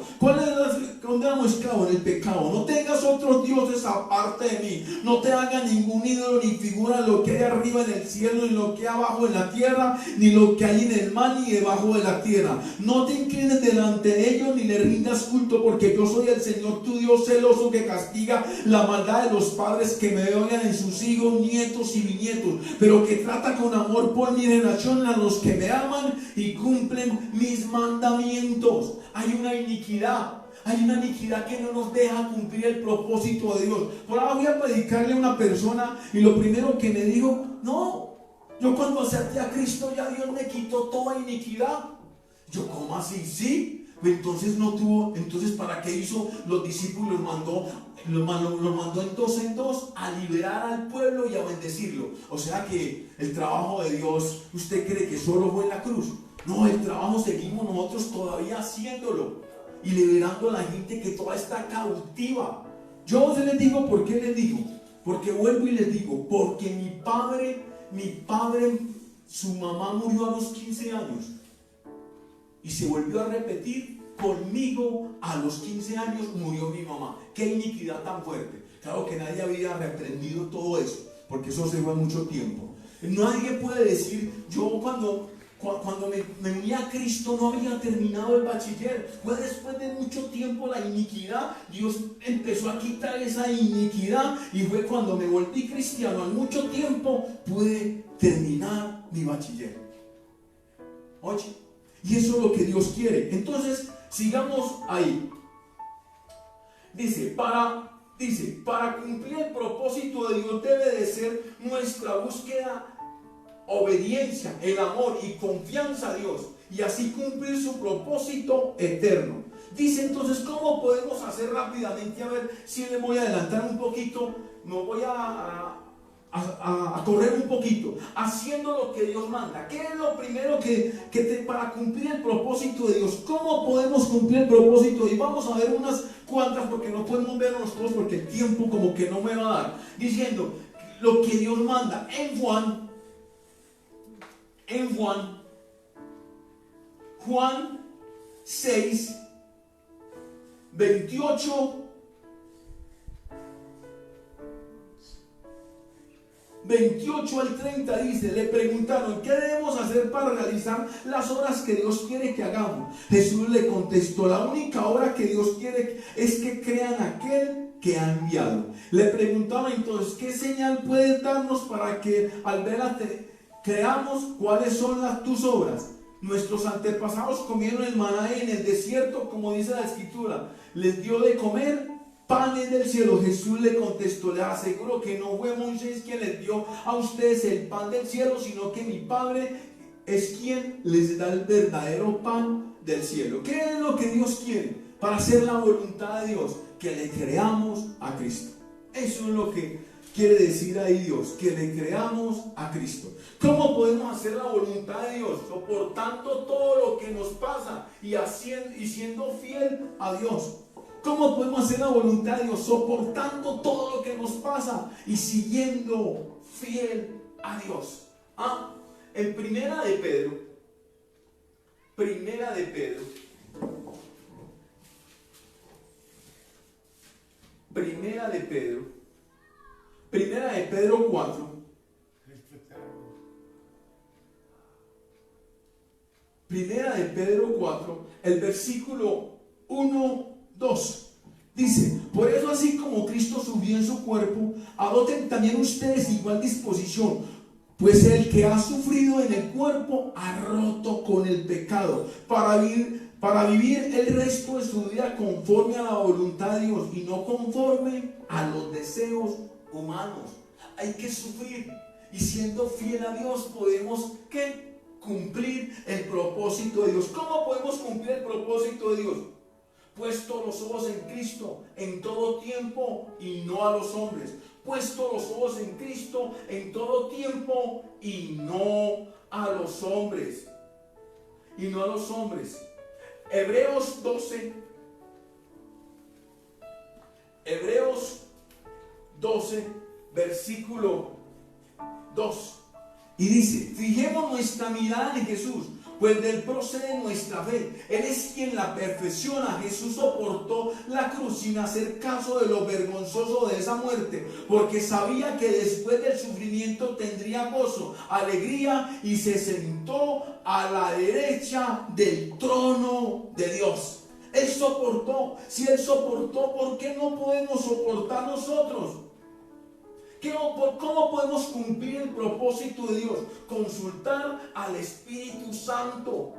¿Dónde éramos esclavos? En el pecado. No tengas otros dioses aparte de mí. No te hagas ningún ídolo ni figura, lo que hay arriba en el cielo, ni lo que hay abajo en la tierra, ni lo que hay en el mar, ni debajo de la tierra. No te inclines delante de ellos, ni le rindas culto, porque yo soy el Señor tu Dios celoso, que castiga la maldad de los padres que me odian en sus hijos, nietos y bisnietos, pero que trata con amor por mi generación a los que me aman y cumplen mis mandamientos. Hay una iniquidad que no nos deja cumplir el propósito de Dios. Por ahora voy a predicarle a una persona y lo primero que me dijo: no, yo cuando acepté a Cristo ya Dios me quitó toda iniquidad. Yo, ¿cómo así? Sí. Entonces ¿para qué hizo? Los discípulos los mandó en dos a liberar al pueblo y a bendecirlo. O sea que el trabajo de Dios, ¿usted cree que solo fue en la cruz? No, el trabajo seguimos nosotros todavía haciéndolo y liberando a la gente que toda está cautiva. Yo les digo, ¿por qué les digo? Porque vuelvo y les digo, porque mi padre, su mamá murió a los 15 años. Y se volvió a repetir conmigo a los 15 años murió mi mamá. Qué iniquidad tan fuerte. Claro que nadie había reprendido todo eso, porque eso se fue mucho tiempo. Nadie puede decir: yo cuando me uní a Cristo no había terminado el bachiller. Fue después de mucho tiempo la iniquidad. Dios empezó a quitar esa iniquidad y fue cuando me volví cristiano. Al mucho tiempo pude terminar mi bachiller. Oye, y eso es lo que Dios quiere. Entonces, sigamos ahí. Dice, para cumplir el propósito de Dios debe de ser nuestra búsqueda, obediencia, el amor y confianza a Dios, y así cumplir su propósito eterno. Dice entonces, ¿cómo podemos hacer rápidamente? A ver si le voy a adelantar un poquito, me voy a correr un poquito, haciendo lo que Dios manda. ¿Qué es lo primero para cumplir el propósito de Dios? ¿Cómo podemos cumplir el propósito? Y vamos a ver unas cuantas, porque no podemos vernos todos, porque el tiempo como que no me va a dar. Diciendo lo que Dios manda. En Juan 6, 28, 28 al 30 dice, le preguntaron, ¿qué debemos hacer para realizar las obras que Dios quiere que hagamos? Jesús le contestó, la única obra que Dios quiere es que crean aquel que ha enviado. Le preguntaron entonces, ¿qué señal puedes darnos para que al verla creamos? ¿Cuáles son tus obras? Nuestros antepasados comieron el maná en el desierto, como dice la escritura, les dio de comer panes del cielo. Jesús le contestó, les aseguro que no fue Moisés quien les dio a ustedes el pan del cielo, sino que mi Padre es quien les da el verdadero pan del cielo. ¿Qué es lo que Dios quiere para hacer la voluntad de Dios? Que le creamos a Cristo. Eso es lo que quiere decir ahí Dios, que le creamos a Cristo. ¿Cómo podemos hacer la voluntad de Dios? Soportando todo lo que nos pasa y siendo fiel a Dios. ¿Cómo podemos hacer la voluntad de Dios? Soportando todo lo que nos pasa y siguiendo fiel a Dios. En Primera de Pedro, Primera de Pedro 4. Primera de Pedro 4, el versículo 1, 2. Dice, por eso así como Cristo subió en su cuerpo, adopten también ustedes igual disposición, pues el que ha sufrido en el cuerpo ha roto con el pecado, para vivir el resto de su vida conforme a la voluntad de Dios y no conforme a los deseos humanos. Hay que sufrir y siendo fiel a Dios podemos cumplir el propósito de Dios. ¿Cómo podemos cumplir el propósito de Dios? Puesto los ojos en Cristo en todo tiempo y no a los hombres. Puesto los ojos en Cristo en todo tiempo y no a los hombres. Y no a los hombres. Hebreos 12, versículo 2. Y dice, fijemos nuestra mirada en Jesús, pues de él procede nuestra fe. Él es quien la perfecciona. Jesús soportó la cruz sin hacer caso de lo vergonzoso de esa muerte, porque sabía que después del sufrimiento tendría gozo, alegría, y se sentó a la derecha del trono de Dios. Él soportó. Si él soportó, ¿por qué no podemos soportar nosotros? ¿Cómo podemos cumplir el propósito de Dios? Consultar al Espíritu Santo.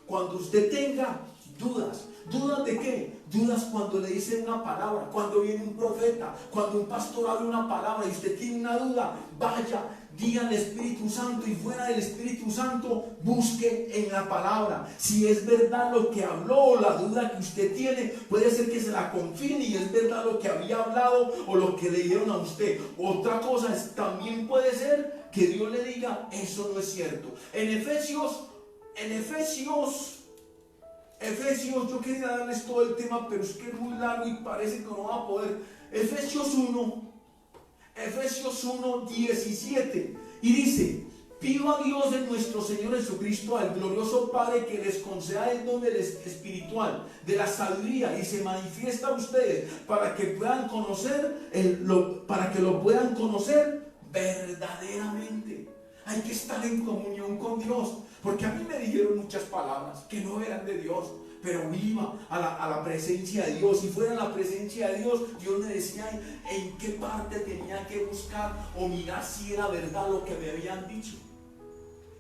Cuando usted tenga dudas, ¿dudas de qué? Dudas cuando le dicen una palabra, cuando viene un profeta, cuando un pastor habla una palabra y usted tiene una duda, vaya, diga al Espíritu Santo, y fuera del Espíritu Santo busque en la palabra si es verdad lo que habló o la duda que usted tiene. Puede ser que se la confirme y es verdad lo que había hablado o lo que le dijeron a usted. Otra cosa también puede ser que Dios le diga, eso no es cierto. En Efesios, yo quería darles todo el tema, pero es que es muy largo y parece que no va a poder. Efesios 1, 17, y dice, pido a Dios de nuestro Señor Jesucristo, al glorioso Padre, que les conceda el don espiritual de la sabiduría y se manifiesta a ustedes para que puedan conocer para que lo puedan conocer verdaderamente. Hay que estar en comunión con Dios, porque a mí me dijeron muchas palabras que no eran de Dios, pero iba a la presencia de Dios. Si fuera la presencia de Dios, Dios me decía en qué parte tenía que buscar o mirar si era verdad lo que me habían dicho.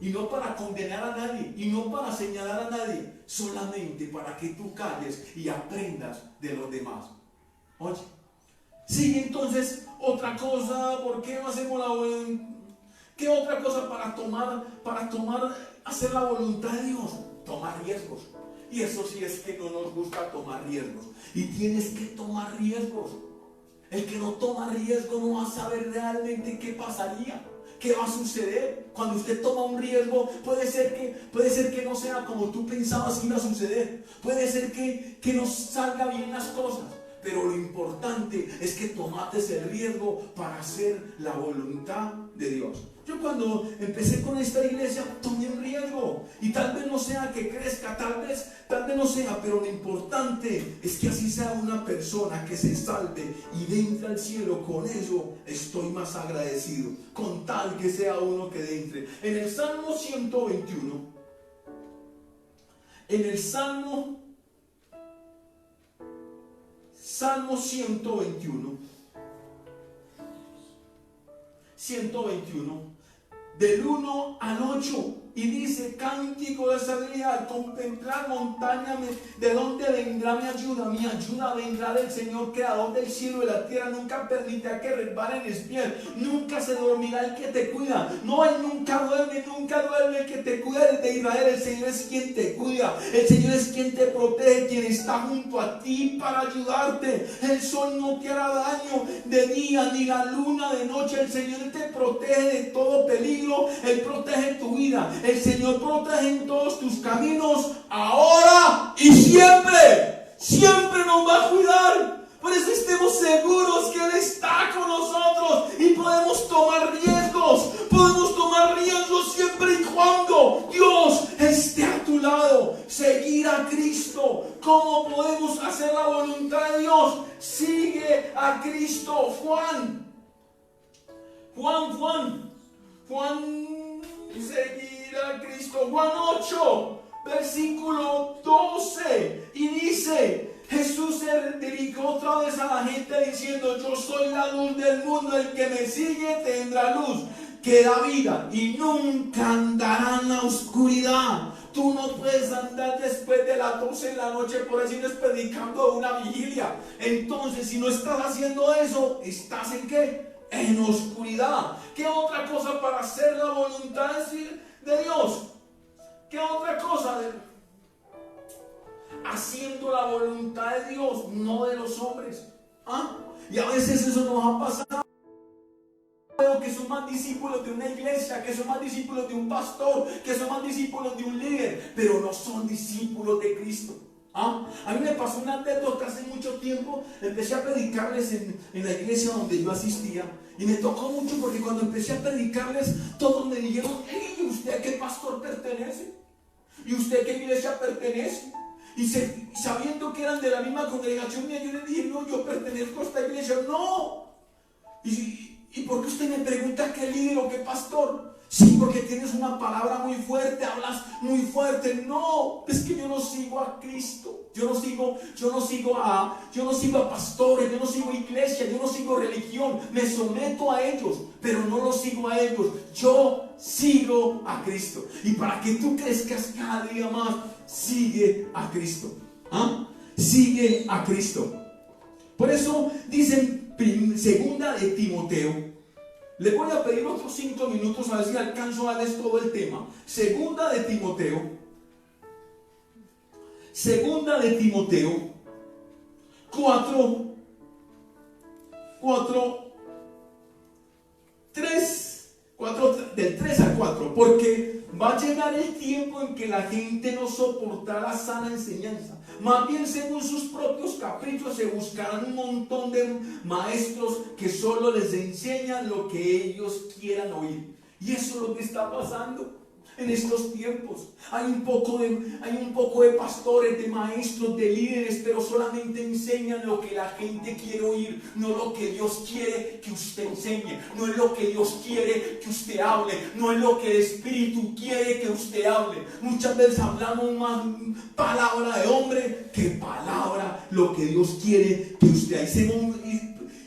Y no para condenar a nadie, y no para señalar a nadie, solamente para que tú calles y aprendas de los demás. Oye, sí, entonces, otra cosa, ¿por qué no hacemos ¿qué otra cosa para hacer la voluntad de Dios? Tomar riesgos. Y eso sí es que no nos gusta tomar riesgos. Y tienes que tomar riesgos. El que no toma riesgo no va a saber realmente qué pasaría, qué va a suceder. Cuando usted toma un riesgo, puede ser que no sea como tú pensabas que iba a suceder. Puede ser que no salga bien las cosas. Pero lo importante es que tomaste el riesgo para hacer la voluntad de Dios. Yo yo cuando empecé con esta iglesia tomé un riesgo y tal vez no sea que crezca, tal vez no sea, pero lo importante es que así sea una persona que se salve y entre al cielo. Con eso estoy más agradecido, con tal que sea uno que entre. En el Salmo 121, en el Salmo 121, del 1 al 8, y dice: cántico de sabiduría al contemplar montaña, ¿de dónde vendrá mi ayuda? Mi ayuda vendrá del Señor, creador del cielo y la tierra. Nunca permitirá que resbalen el pie, nunca se dormirá el que te cuida. No, Él nunca duerme el que te cuida de Israel. El Señor es quien te cuida, el Señor es quien te protege, quien está junto a ti para ayudarte. El sol no te hará daño de día, ni la luna de noche. El Señor te protege de todo peligro, Él protege tu vida. El Señor protege en todos tus caminos, ahora y siempre. Siempre nos va a cuidar. Por eso estemos seguros que Él está con nosotros y podemos tomar riesgos. Podemos tomar riesgos siempre y cuando Dios esté a tu lado. Seguir a Cristo. ¿Cómo podemos hacer la voluntad de Dios? Sigue a Cristo. Juan, seguir a Cristo. Juan 8, versículo 12, y dice: Jesús se dirigió otra vez a la gente diciendo: yo soy la luz del mundo, el que me sigue tendrá luz que da vida y nunca andará en la oscuridad. Tú no puedes andar después de las 12 de la noche, por así no es predicando una vigilia. Entonces, si no estás haciendo eso, ¿estás en qué? En oscuridad. ¿Qué otra cosa para hacer la voluntad de Dios? ¿Qué otra cosa? Haciendo la voluntad de Dios, no de los hombres. Y a veces eso nos ha pasado. Veo que son más discípulos de una iglesia, que son más discípulos de un pastor, que son más discípulos de un líder, pero no son discípulos de Cristo. A mí me pasó una anécdota hace mucho tiempo. Empecé a predicarles en la iglesia donde yo asistía, y me tocó mucho porque cuando empecé a predicarles, todos me dijeron: ¿y usted a qué pastor pertenece? ¿Y usted a qué iglesia pertenece? Y sabiendo que eran de la misma congregación mía, yo les dije: no, yo pertenezco a esta iglesia. No. ¿Y por qué usted me pregunta qué líder o qué pastor? Sí, porque tienes una palabra muy fuerte, hablas muy fuerte. No, es que yo no sigo a Cristo. Yo no sigo a pastores, yo no sigo iglesia, yo no sigo religión. Me someto a ellos, pero no los sigo a ellos. Yo sigo a Cristo. Y para que tú crezcas cada día más, sigue a Cristo. Sigue a Cristo. Por eso dicen segunda de Timoteo. Le voy a pedir otros 5 minutos a ver si alcanzo a darles todo el tema. Segunda de Timoteo 4, del 3 al 4. Porque va a llegar el tiempo en que la gente no soportará sana enseñanza. Más bien, según sus propios caprichos, se buscarán un montón de maestros que solo les enseñan lo que ellos quieran oír. Y eso es lo que está pasando en estos tiempos. Hay un poco de pastores, de maestros, de líderes, pero solamente enseñan lo que la gente quiere oír, no lo que Dios quiere que usted enseñe, no es lo que Dios quiere que usted hable, no es lo que el Espíritu quiere que usted hable. Muchas veces hablamos más palabra de hombre que palabra lo que Dios quiere que usted haga.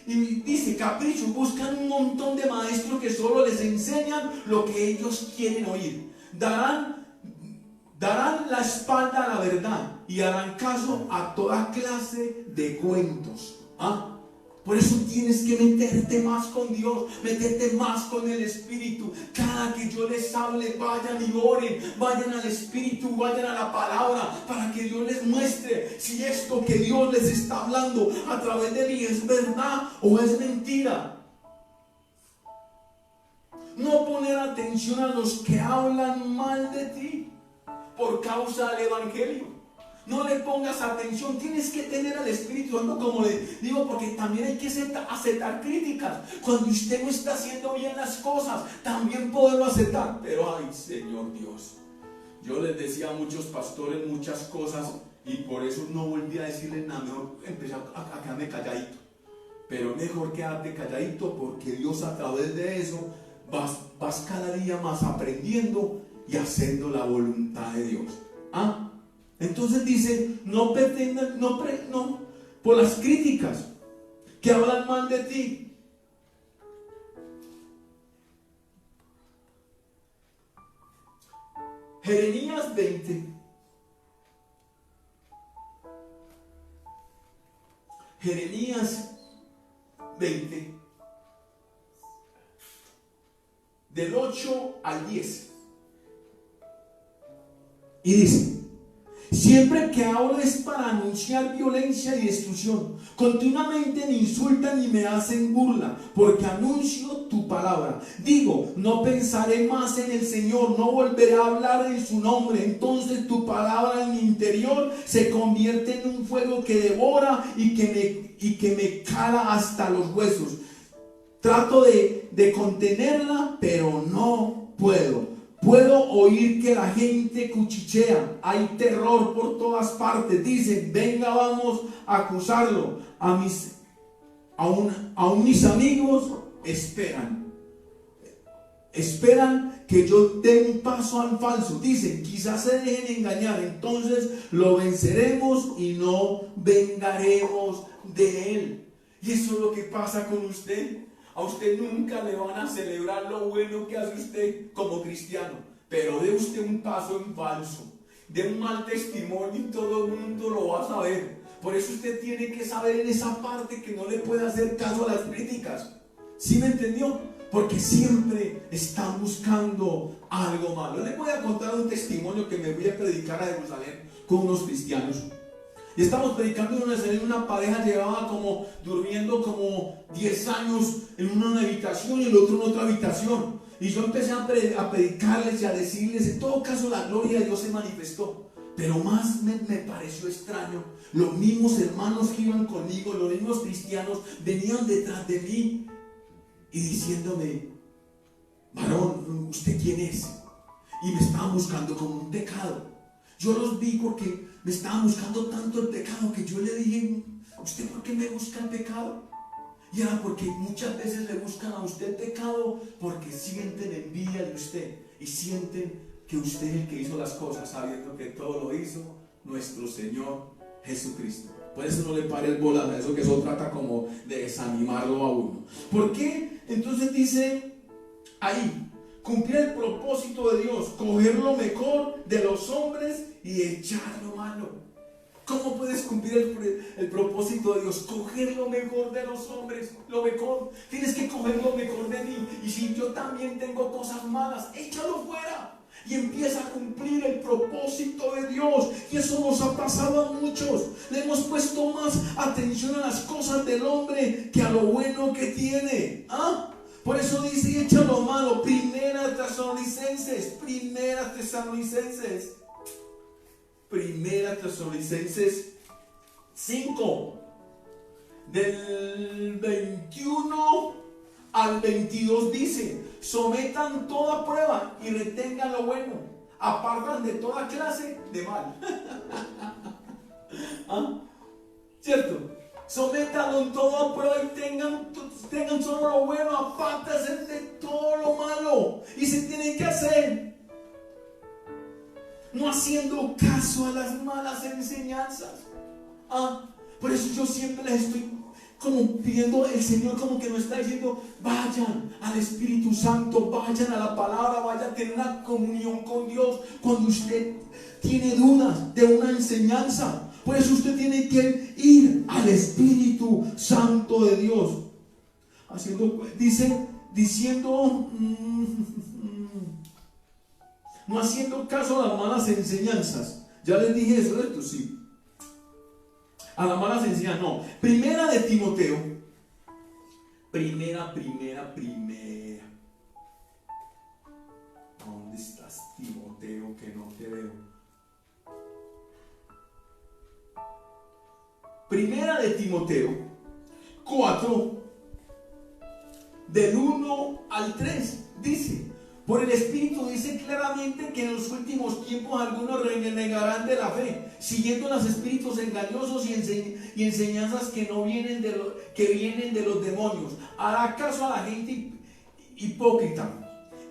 Y dice: capricho, buscan un montón de maestros que solo les enseñan lo que ellos quieren oír. Darán la espalda a la verdad y harán caso a toda clase de cuentos. Por eso tienes que meterte más con Dios, meterte más con el Espíritu. Cada que yo les hable, vayan y oren, vayan al Espíritu, vayan a la palabra, para que Dios les muestre si esto que Dios les está hablando a través de mí es verdad o es mentira. No poner atención a los que hablan mal de ti por causa del Evangelio. No le pongas atención, tienes que tener al Espíritu Santo, como le digo, porque también hay que aceptar críticas. Cuando usted no está haciendo bien las cosas, también poderlo aceptar. Pero ay, Señor Dios, yo les decía a muchos pastores muchas cosas y por eso no volví a decirles nada. Mejor empecé a quedarme calladito. Pero mejor quedarte calladito, porque Dios a través de eso vas cada día más aprendiendo y haciendo la voluntad de Dios. Entonces dice, no pretendan, no por las críticas que hablan mal de ti. Jeremías 20. Jeremías 20, del 8 al 10. Y dice: siempre que hablo es para anunciar violencia y destrucción. Continuamente me insultan y me hacen burla, porque anuncio tu palabra. Digo, no pensaré más en el Señor, no volveré a hablar en su nombre. Entonces tu palabra en mi interior se convierte en un fuego que devora y que me cala hasta los huesos. Trato de contenerla, pero no puedo. Puedo oír que la gente cuchichea. Hay terror por todas partes. Dicen, venga, vamos a acusarlo. Aún mis amigos esperan que yo dé un paso al falso. Dicen, quizás se dejen engañar, entonces lo venceremos y no vengaremos de él. Y eso es lo que pasa con usted. A usted nunca le van a celebrar lo bueno que hace usted como cristiano, pero dé usted un paso en falso, dé un mal testimonio y todo el mundo lo va a saber. Por eso usted tiene que saber en esa parte que no le puede hacer caso a las críticas. ¿Sí me entendió? Porque siempre están buscando algo malo. Les voy a contar un testimonio que me voy a predicar a Jerusalén con unos cristianos. Y estamos predicando en una pareja, llevaba como durmiendo como 10 años en una habitación y el otro en otra habitación. Y yo empecé a predicarles y a decirles, en todo caso la gloria de Dios se manifestó. Pero más me pareció extraño. Los mismos hermanos que iban conmigo, los mismos cristianos, venían detrás de mí y diciéndome, varón, ¿usted quién es? Y me estaban buscando como un pecado. Yo los vi porque me estaban buscando tanto el pecado que yo le dije, ¿usted por qué me busca el pecado? Y era porque muchas veces le buscan a usted el pecado porque sienten envidia de usted y sienten que usted es el que hizo las cosas, sabiendo que todo lo hizo nuestro Señor Jesucristo. Por eso no le pare el bolas a eso, que eso trata como de desanimarlo a uno. ¿Por qué? Entonces dice ahí, cumplir el propósito de Dios, coger lo mejor de los hombres y echar lo malo. ¿Cómo puedes cumplir el propósito de Dios? Coger lo mejor de los hombres, lo mejor. Tienes que coger lo mejor de mí. Y si yo también tengo cosas malas, échalo fuera. Y empieza a cumplir el propósito de Dios. Y eso nos ha pasado a muchos. Le hemos puesto más atención a las cosas del hombre que a lo bueno que tiene. Por eso dice, echa lo malo. Primera Tesalonicenses 5, del 21 al 22 dice, sometan toda prueba y retengan lo bueno, apartan de toda clase de mal. ¿Cierto? Sométanlo en toda prueba y tengan solo lo bueno, apártense de todo lo malo. Y se tienen que hacer, no haciendo caso a las malas enseñanzas. Por eso yo siempre les estoy como pidiendo, el Señor como que nos está diciendo, vayan al Espíritu Santo, vayan a la palabra, vayan a tener una comunión con Dios. Cuando usted tiene dudas de una enseñanza, por eso usted tiene que ir al Espíritu Santo de Dios. Diciendo, no haciendo caso a las malas enseñanzas. Ya les dije eso, ¿cierto? Sí. A las malas enseñanzas, no. Primera de Timoteo. Primera. ¿Dónde estás, Timoteo? Que no te veo. Primera de Timoteo 4, del 1 al 3, dice: por el Espíritu dice claramente que en los últimos tiempos algunos renegarán de la fe, siguiendo los espíritus engañosos y enseñanzas que vienen de los demonios. Hará caso a la gente hipócrita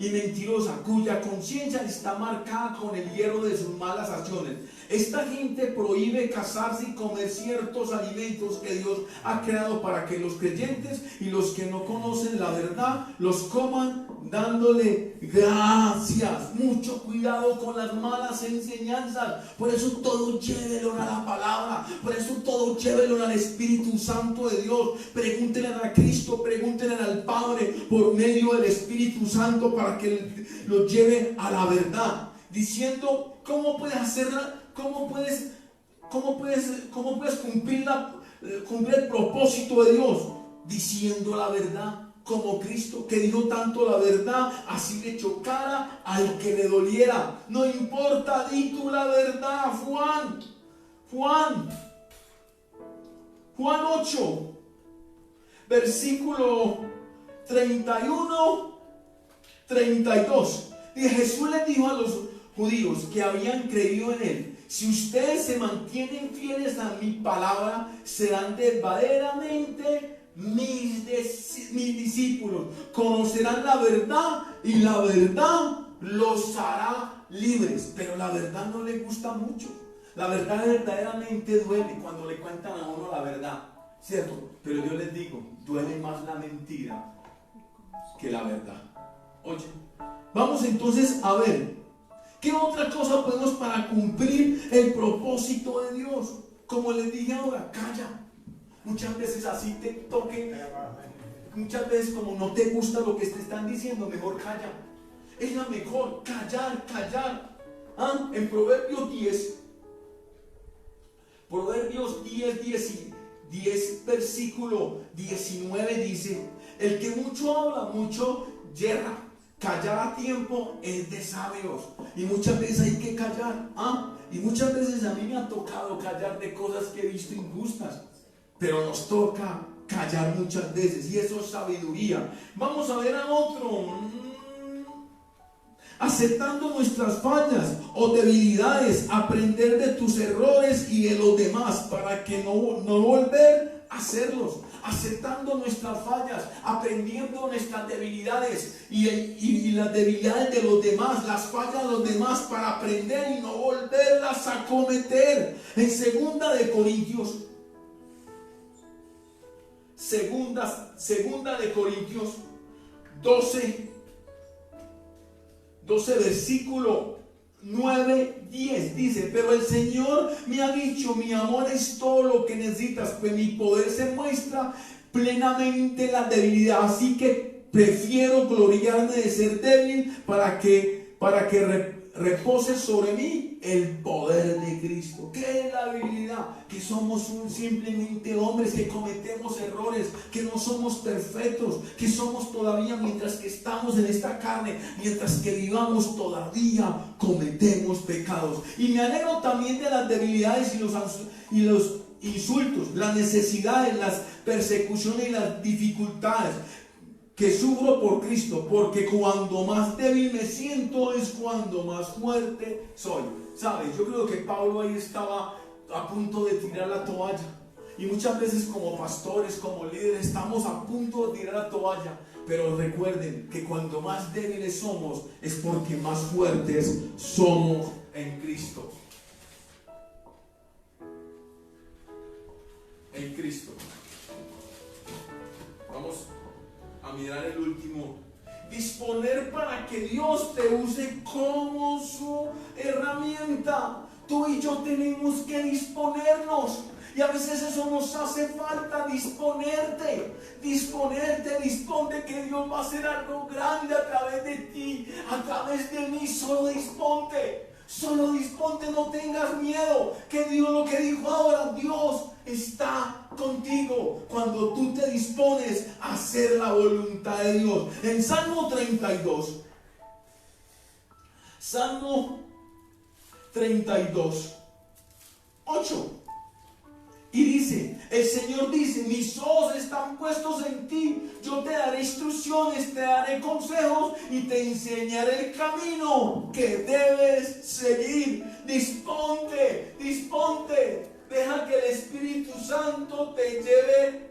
y mentirosa, cuya conciencia está marcada con el hierro de sus malas acciones. Esta gente prohíbe casarse y comer ciertos alimentos que Dios ha creado para que los creyentes y los que no conocen la verdad los coman dándole gracias. Mucho cuidado con las malas enseñanzas. Por eso todo llévelo a la palabra. Por eso todo llévelo al Espíritu Santo de Dios. Pregúntenle a Cristo, pregúntenle al Padre por medio del Espíritu Santo para que los lleve a la verdad. Diciendo, ¿cómo puedes hacerla? ¿Cómo puedes cumplir el propósito de Dios? Diciendo la verdad, como Cristo, que dijo tanto la verdad, así le chocara al que le doliera. No importa, di tú la verdad. Juan 8, versículo 31, 32. Y Jesús les dijo a los judíos que habían creído en él: si ustedes se mantienen fieles a mi palabra, serán verdaderamente mis discípulos. Conocerán la verdad y la verdad los hará libres. Pero la verdad no les gusta mucho. La verdad verdaderamente duele cuando le cuentan a uno la verdad, ¿cierto? Pero yo les digo, duele más la mentira que la verdad. Oye, vamos entonces a ver ¿qué otra cosa podemos para cumplir el propósito de Dios? Como les dije ahora, calla. Muchas veces así te toque. Muchas veces como no te gusta lo que te están diciendo, mejor calla. Es la mejor, callar. En Proverbios 10, versículo 19 dice: el que mucho habla, mucho yerra. Callar a tiempo es de sabios. Y muchas veces hay que callar. Y muchas veces a mí me ha tocado callar de cosas que he visto injustas. Pero nos toca callar muchas veces. Y eso es sabiduría. Vamos a ver a otro. Aceptando nuestras fallas o debilidades. Aprender de tus errores y de los demás para que no volver a hacerlos. Aceptando nuestras fallas, aprendiendo nuestras debilidades y las debilidades de los demás, las fallas de los demás, para aprender y no volverlas a cometer. En segunda de Corintios 12 versículo 9, 10 dice: pero el Señor me ha dicho, mi amor es todo lo que necesitas, pues mi poder se muestra plenamente en la debilidad. Así que prefiero gloriarme de ser débil para que repose sobre mí el poder de Cristo. ¿Qué es la debilidad? Que somos simplemente hombres que cometemos errores, que no somos perfectos, que somos todavía, mientras que estamos en esta carne, mientras que vivamos, todavía cometemos pecados. Y me alegro también de las debilidades y los insultos, las necesidades, las persecuciones y las dificultades que sufro por Cristo, porque cuando más débil me siento es cuando más fuerte soy. ¿Sabes? Yo creo que Pablo ahí estaba a punto de tirar la toalla. Y muchas veces como pastores, como líderes, estamos a punto de tirar la toalla. Pero recuerden que cuando más débiles somos es porque más fuertes somos en Cristo. En Cristo. Vamos a mirar el último. Disponer para que Dios te use como su herramienta. Tú y yo tenemos que disponernos. Y a veces eso nos hace falta, disponerte, disponte que Dios va a hacer algo grande a través de ti, a través de mí. Solo disponte, no tengas miedo. Que Dios, lo que dijo ahora, Dios está contigo cuando tú te dispones a hacer la voluntad de Dios. En Salmo 32, 8. Y dice, el Señor dice, mis ojos están puestos en ti, yo te daré instrucciones, te daré consejos y te enseñaré el camino que debes seguir. Disponte, disponte, deja que el Espíritu Santo te lleve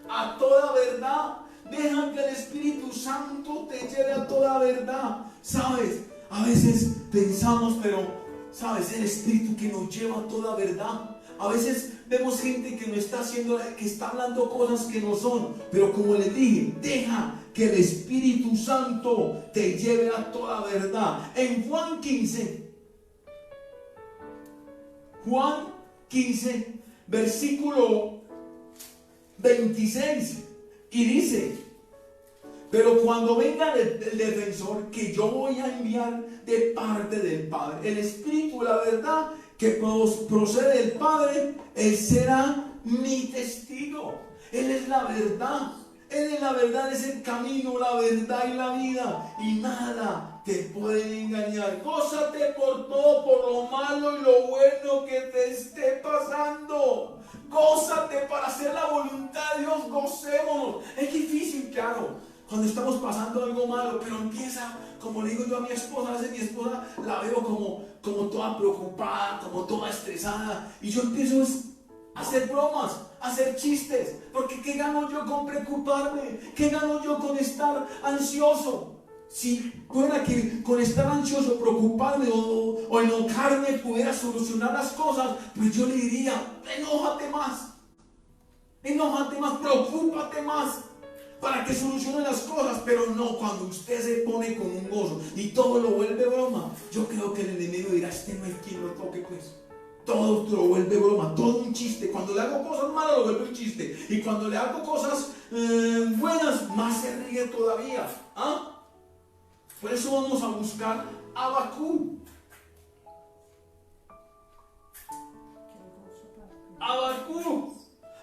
a toda verdad. Deja que el Espíritu Santo te lleve a toda verdad. ¿Sabes? A veces pensamos, pero ¿sabes? El Espíritu que nos lleva a toda verdad. A veces vemos gente que no está haciendo, que está hablando cosas que no son. Pero como les dije, deja que el Espíritu Santo te lleve a toda verdad. En Juan 15, versículo 26. Y dice, pero cuando venga el defensor que yo voy a enviar de parte del Padre, el Espíritu, la verdad que procede del Padre, Él será mi testigo. Él es la verdad. Él es la verdad, es el camino, la verdad y la vida. Y nada te puede engañar. Gózate por todo, por lo malo y lo bueno que te esté pasando. Gózate para hacer la voluntad de Dios. Gocémonos. Es difícil, claro, cuando estamos pasando algo malo, pero empieza, como le digo yo a mi esposa, a veces mi esposa la veo como toda preocupada, como toda estresada, y yo empiezo a hacer bromas, a hacer chistes, porque ¿qué gano yo con preocuparme? ¿Qué gano yo con estar ansioso? Si fuera que con estar ansioso, preocuparme o enojarme pudiera solucionar las cosas, pues yo le diría, enójate más, preocúpate más, para que solucione las cosas. Pero no, cuando usted se pone con un gozo y todo lo vuelve broma, yo creo que el enemigo dirá, este no es quien lo toque, pues. Todo lo vuelve broma, todo un chiste. Cuando le hago cosas malas lo vuelve un chiste, y cuando le hago cosas buenas, más se ríe todavía. Por eso vamos a buscar Habacuc.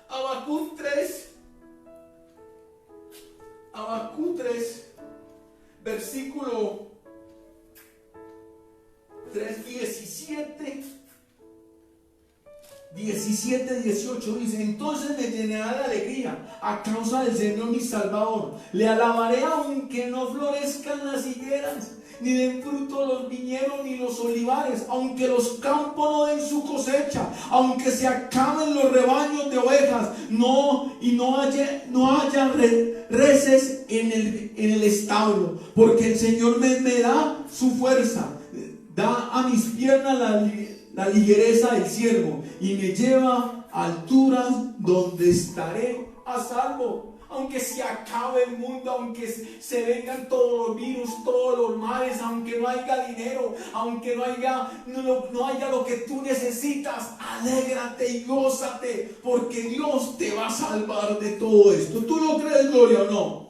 Habacuc 3. Habacuc 3, versículo 3, 17, 18 dice, entonces me llenará de alegría a causa del Señor mi Salvador. Le alabaré aunque no florezcan las higueras, ni den fruto los viñedos ni los olivares, aunque los campos no den su cosecha, aunque se acaben los rebaños de ovejas, no haya reses en el establo, porque el Señor me da su fuerza, da a mis piernas la ligereza del siervo, y me lleva a alturas donde estaré a salvo. Aunque se acabe el mundo, aunque se vengan todos los virus, todos los males, aunque no haya dinero, aunque no haya lo que tú necesitas, alégrate y gózate, porque Dios te va a salvar de todo esto. ¿Tú lo crees, Gloria, o no?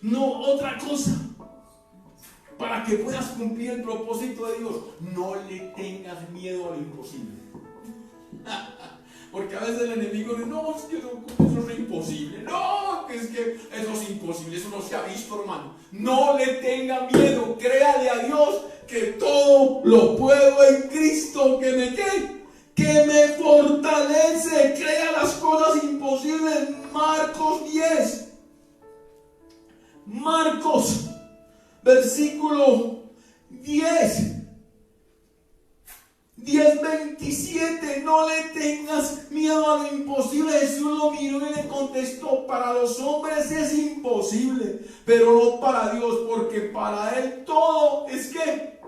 No, otra cosa. Para que puedas cumplir el propósito de Dios, no le tengas miedo a lo imposible. Porque a veces el enemigo dice, no, es que eso es imposible. No, es que eso es imposible, eso no se ha visto, hermano. No le tenga miedo, créale a Dios que todo lo puedo en Cristo que me fortalece. Crea las cosas imposibles. Marcos 10. Marcos versículo 10:27, no le tengas miedo a lo imposible. Jesús lo miró y le contestó, para los hombres es imposible, pero no para Dios, porque para Él todo es que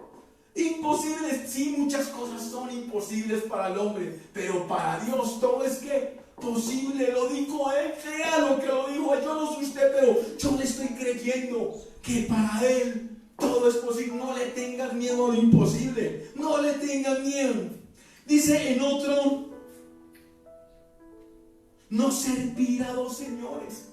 imposible. Sí, muchas cosas son imposibles para el hombre, pero para Dios todo es que posible. Lo dijo Él, crea lo que lo dijo Él. Yo no soy usted, pero yo le estoy creyendo que para Él todo es posible. No le tengas miedo a lo imposible, no le tengas miedo. Dice en otro, no servir a dos señores.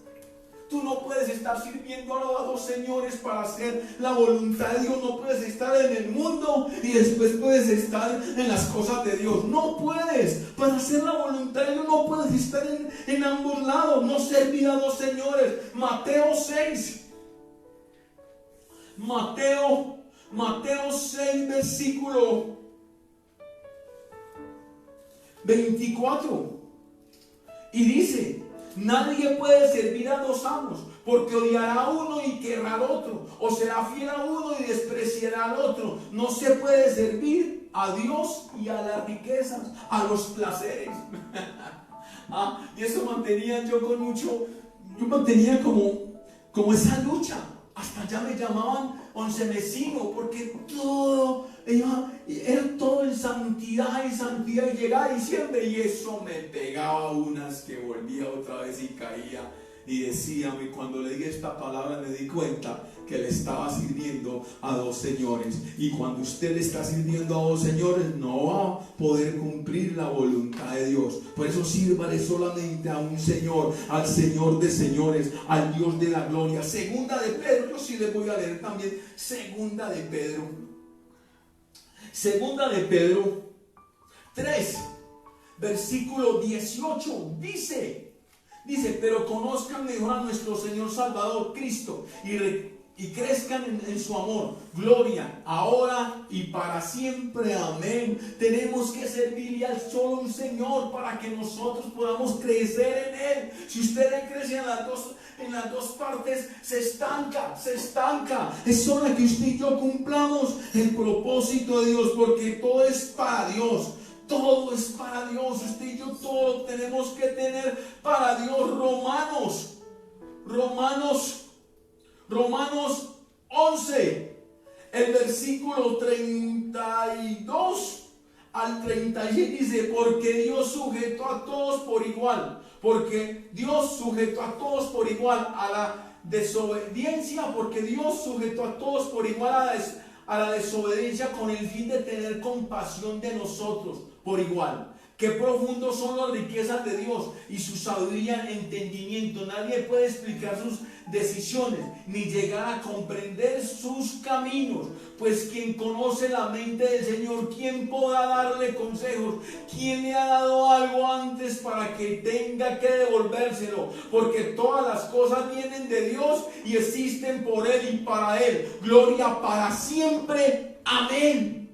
Tú no puedes estar sirviendo a dos señores para hacer la voluntad de Dios. No puedes estar en el mundo y después puedes estar en las cosas de Dios. No puedes. Para hacer la voluntad de Dios no puedes estar en ambos lados. No servir a dos señores. Mateo 6. Mateo Mateo 6, versículo 24. Y dice: nadie puede servir a dos amos, porque odiará a uno y querrá al otro, o será fiel a uno y despreciará al otro. No se puede servir a Dios y a las riquezas, a los placeres. Y eso mantenía yo con mucho, yo mantenía como esa lucha. Hasta ya me llamaban oncemesino, porque todo era todo en santidad, y llegaba diciembre y eso me pegaba unas que volvía otra vez y caía. Y decía, cuando leí esta palabra me di cuenta que le estaba sirviendo a dos señores. Y cuando usted le está sirviendo a dos señores, no va a poder cumplir la voluntad de Dios. Por eso sírvale solamente a un Señor, al Señor de señores, al Dios de la gloria. Segunda de Pedro, yo sí le voy a leer también. Segunda de Pedro 3, versículo 18, dice: pero conozcan mejor a nuestro Señor Salvador Cristo y crezcan en su amor, gloria, ahora y para siempre, amén. Tenemos que servirle al solo un Señor para que nosotros podamos crecer en Él. Si usted crece en las dos partes, se estanca. Es hora que usted y yo cumplamos el propósito de Dios, porque todo es para Dios. Todo es para Dios. Usted y yo todo lo tenemos que tener para Dios. Romanos 11, el versículo 32 al 36 dice: porque Dios sujetó a todos por igual a la desobediencia, a la desobediencia, con el fin de tener compasión de nosotros por igual. Qué profundos son las riquezas de Dios y su sabiduría en entendimiento. Nadie puede explicar sus decisiones ni llegar a comprender sus caminos. Pues quien conoce la mente del Señor, ¿quién podrá darle consejos? ¿Quién le ha dado algo antes para que tenga que devolvérselo? Porque todas las cosas vienen de Dios y existen por Él y para Él. Gloria para siempre. Amén.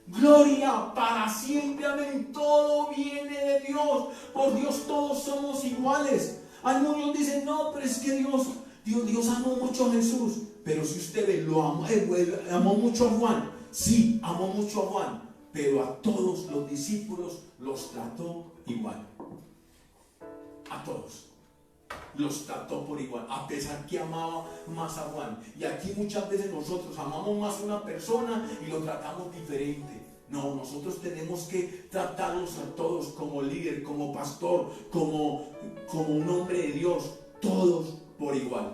Gloria para siempre, amén. Todo viene de Dios. Por Dios todos somos iguales. Algunos dicen: no, pero es que Dios amó mucho a Jesús. Pero si usted ve, amó mucho a Juan. Sí, amó mucho a Juan, pero a todos los discípulos los trató igual. A todos los trató por igual, a pesar que amaba más a Juan. Y aquí muchas veces nosotros amamos más a una persona y lo tratamos diferente. No, nosotros tenemos que tratarlos a todos como líder, como pastor, como un hombre de Dios, todos por igual.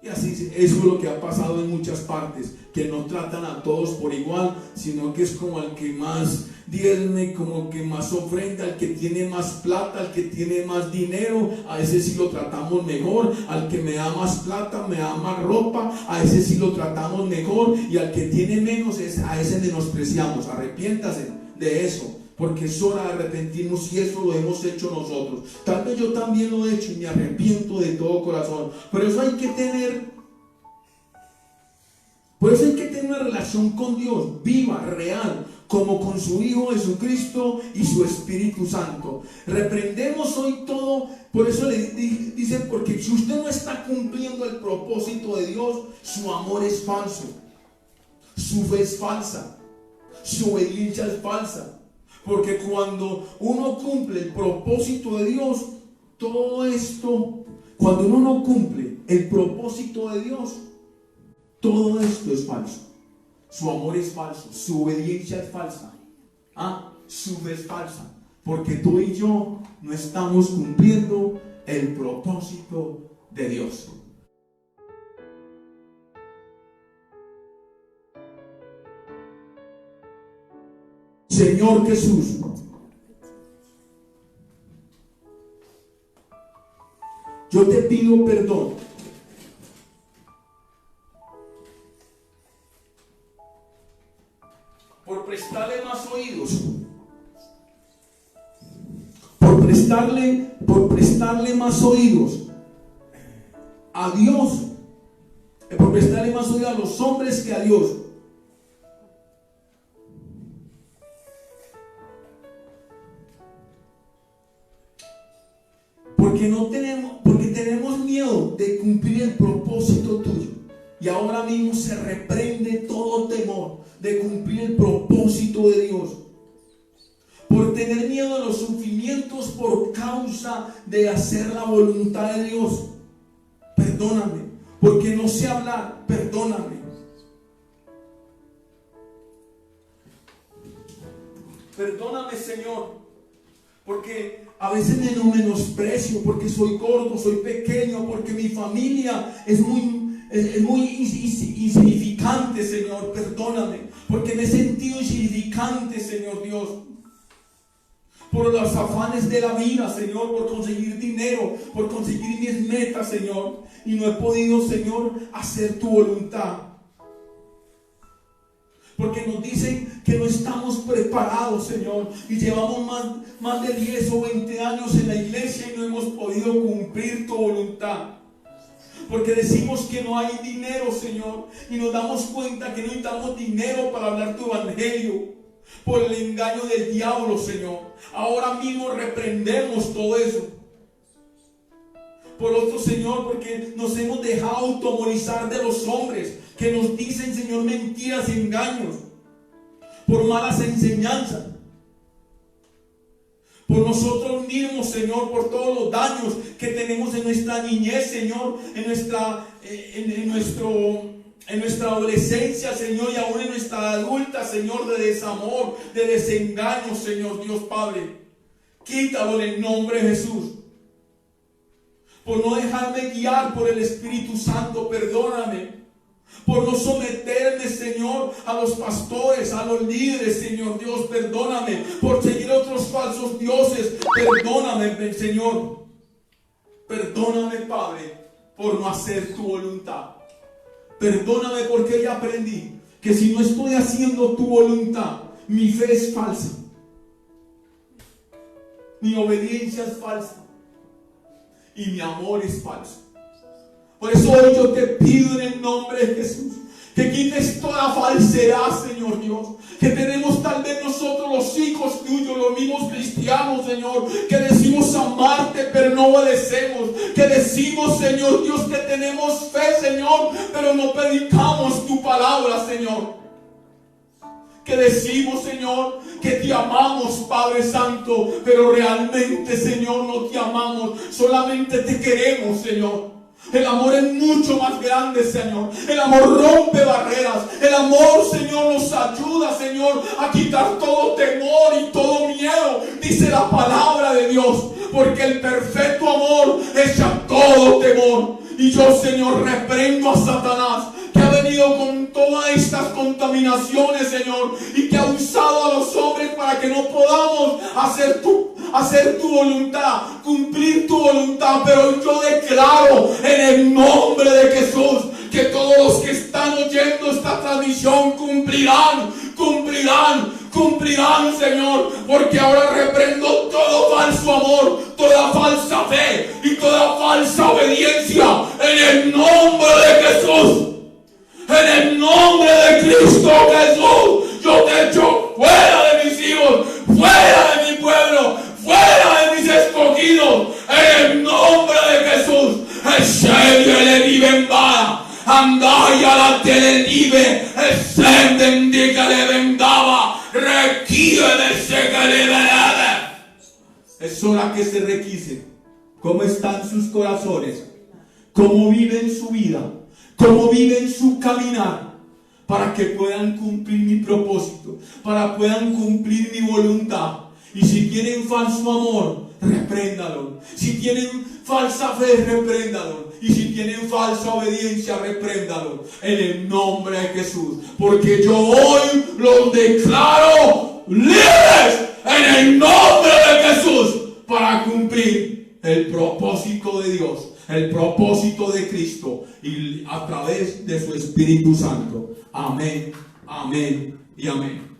Y así, eso es lo que ha pasado en muchas partes, que no tratan a todos por igual, sino que es como al que más diezme, como que más ofrenda, al que tiene más plata, al que tiene más dinero, a ese sí lo tratamos mejor. Al que me da más plata, me da más ropa, a ese sí lo tratamos mejor. Y al que tiene menos, a ese menospreciamos. Arrepiéntase de eso, porque es hora de arrepentirnos, y eso lo hemos hecho nosotros. Tal vez yo también lo he hecho y me arrepiento de todo corazón. Por eso hay que tener una relación con Dios viva, real, como con su Hijo Jesucristo y su Espíritu Santo. Reprendemos hoy todo. Por eso le dicen: porque si usted no está cumpliendo el propósito de Dios, su amor es falso, su fe es falsa, su obediencia es falsa. Porque cuando uno cumple el propósito de Dios, todo esto, cuando uno no cumple el propósito de Dios, todo esto es falso. Su amor es falso, su obediencia es falsa, su fe es falsa, porque tú y yo no estamos cumpliendo el propósito de Dios. Señor Jesús, yo te pido perdón por prestarle más oídos, por prestarle más oídos a Dios por prestarle más oído a los hombres que a Dios. Porque tenemos miedo de cumplir el propósito tuyo. Y ahora mismo se reprende todo temor de cumplir el propósito de Dios. Por tener miedo a los sufrimientos por causa de hacer la voluntad de Dios. Perdóname, porque no sé hablar, perdóname. Perdóname, Señor, porque a veces me menosprecio, porque soy gordo, soy pequeño, porque mi familia es muy insignificante, Señor. Perdóname, porque me he sentido insignificante, Señor Dios. Por los afanes de la vida, Señor, por conseguir dinero, por conseguir mis metas, Señor. Y no he podido, Señor, hacer tu voluntad. Porque nos dicen que no estamos preparados, Señor. Y llevamos más de 10 o 20 años en la iglesia y no hemos podido cumplir tu voluntad. Porque decimos que no hay dinero, Señor. Y nos damos cuenta que no necesitamos dinero para hablar tu evangelio. Por el engaño del diablo, Señor. Ahora mismo reprendemos todo eso. Por otro, Señor, porque nos hemos dejado automorizar de los hombres que nos dicen, Señor, mentiras y engaños. Por malas enseñanzas. Por nosotros mismos, Señor, por todos los daños que tenemos en nuestra niñez, Señor, en nuestra adolescencia, Señor, y aún en nuestra adulta, Señor, de desamor, de desengaño, Señor Dios Padre. Quítalo en el nombre de Jesús. Por no dejarme guiar por el Espíritu Santo, perdóname. Por no someterme, Señor, a los pastores, a los líderes, Señor Dios, perdóname. Por seguir otros falsos dioses, perdóname, Señor. Perdóname, Padre, por no hacer tu voluntad. Perdóname porque ya aprendí que si no estoy haciendo tu voluntad, mi fe es falsa. Mi obediencia es falsa. Y mi amor es falso. Por eso hoy yo te pido en el nombre de Jesús que quites toda falsedad, Señor Dios. Que tenemos tal vez nosotros los hijos tuyos, los mismos cristianos, Señor, que decimos amarte pero no obedecemos. Que decimos, Señor Dios, que tenemos fe, Señor, pero no predicamos tu palabra, Señor. Que decimos, Señor, que te amamos, Padre Santo, pero realmente, Señor, no te amamos, solamente te queremos, Señor. El amor es mucho más grande, Señor. El amor rompe barreras. El amor, Señor, nos ayuda, Señor, a quitar todo temor y todo miedo. Dice la palabra de Dios. Porque el perfecto amor echa todo temor. Y yo, Señor, reprendo a Satanás, que ha venido con todas estas contaminaciones, Señor, y que ha usado a los hombres para que no podamos hacer tu voluntad, cumplir tu voluntad. Pero yo declaro en el nombre de Jesús que todos los que están oyendo esta transmisión cumplirán, Señor, porque ahora reprendo todo falso amor, toda falsa fe y toda falsa obediencia en el nombre de Jesús. En el nombre de Cristo Jesús, yo te echo fuera de mis hijos, fuera de mi pueblo, fuera de mis escogidos, en el nombre de Jesús. El serio le vive en vara, andaya la telenive, el senden de que le vendaba, requiere de ese que le venade. Es hora que se requise cómo están sus corazones, cómo viven su vida, cómo viven su caminar, para que puedan cumplir mi propósito, para que puedan cumplir mi voluntad. Y si tienen falso amor, repréndalo. Si tienen falsa fe, repréndalo. Y si tienen falsa obediencia, repréndalo. En el nombre de Jesús. Porque yo hoy los declaro libres en el nombre de Jesús, para cumplir el propósito de Dios, el propósito de Cristo, y a través de su Espíritu Santo. Amén, amén y amén.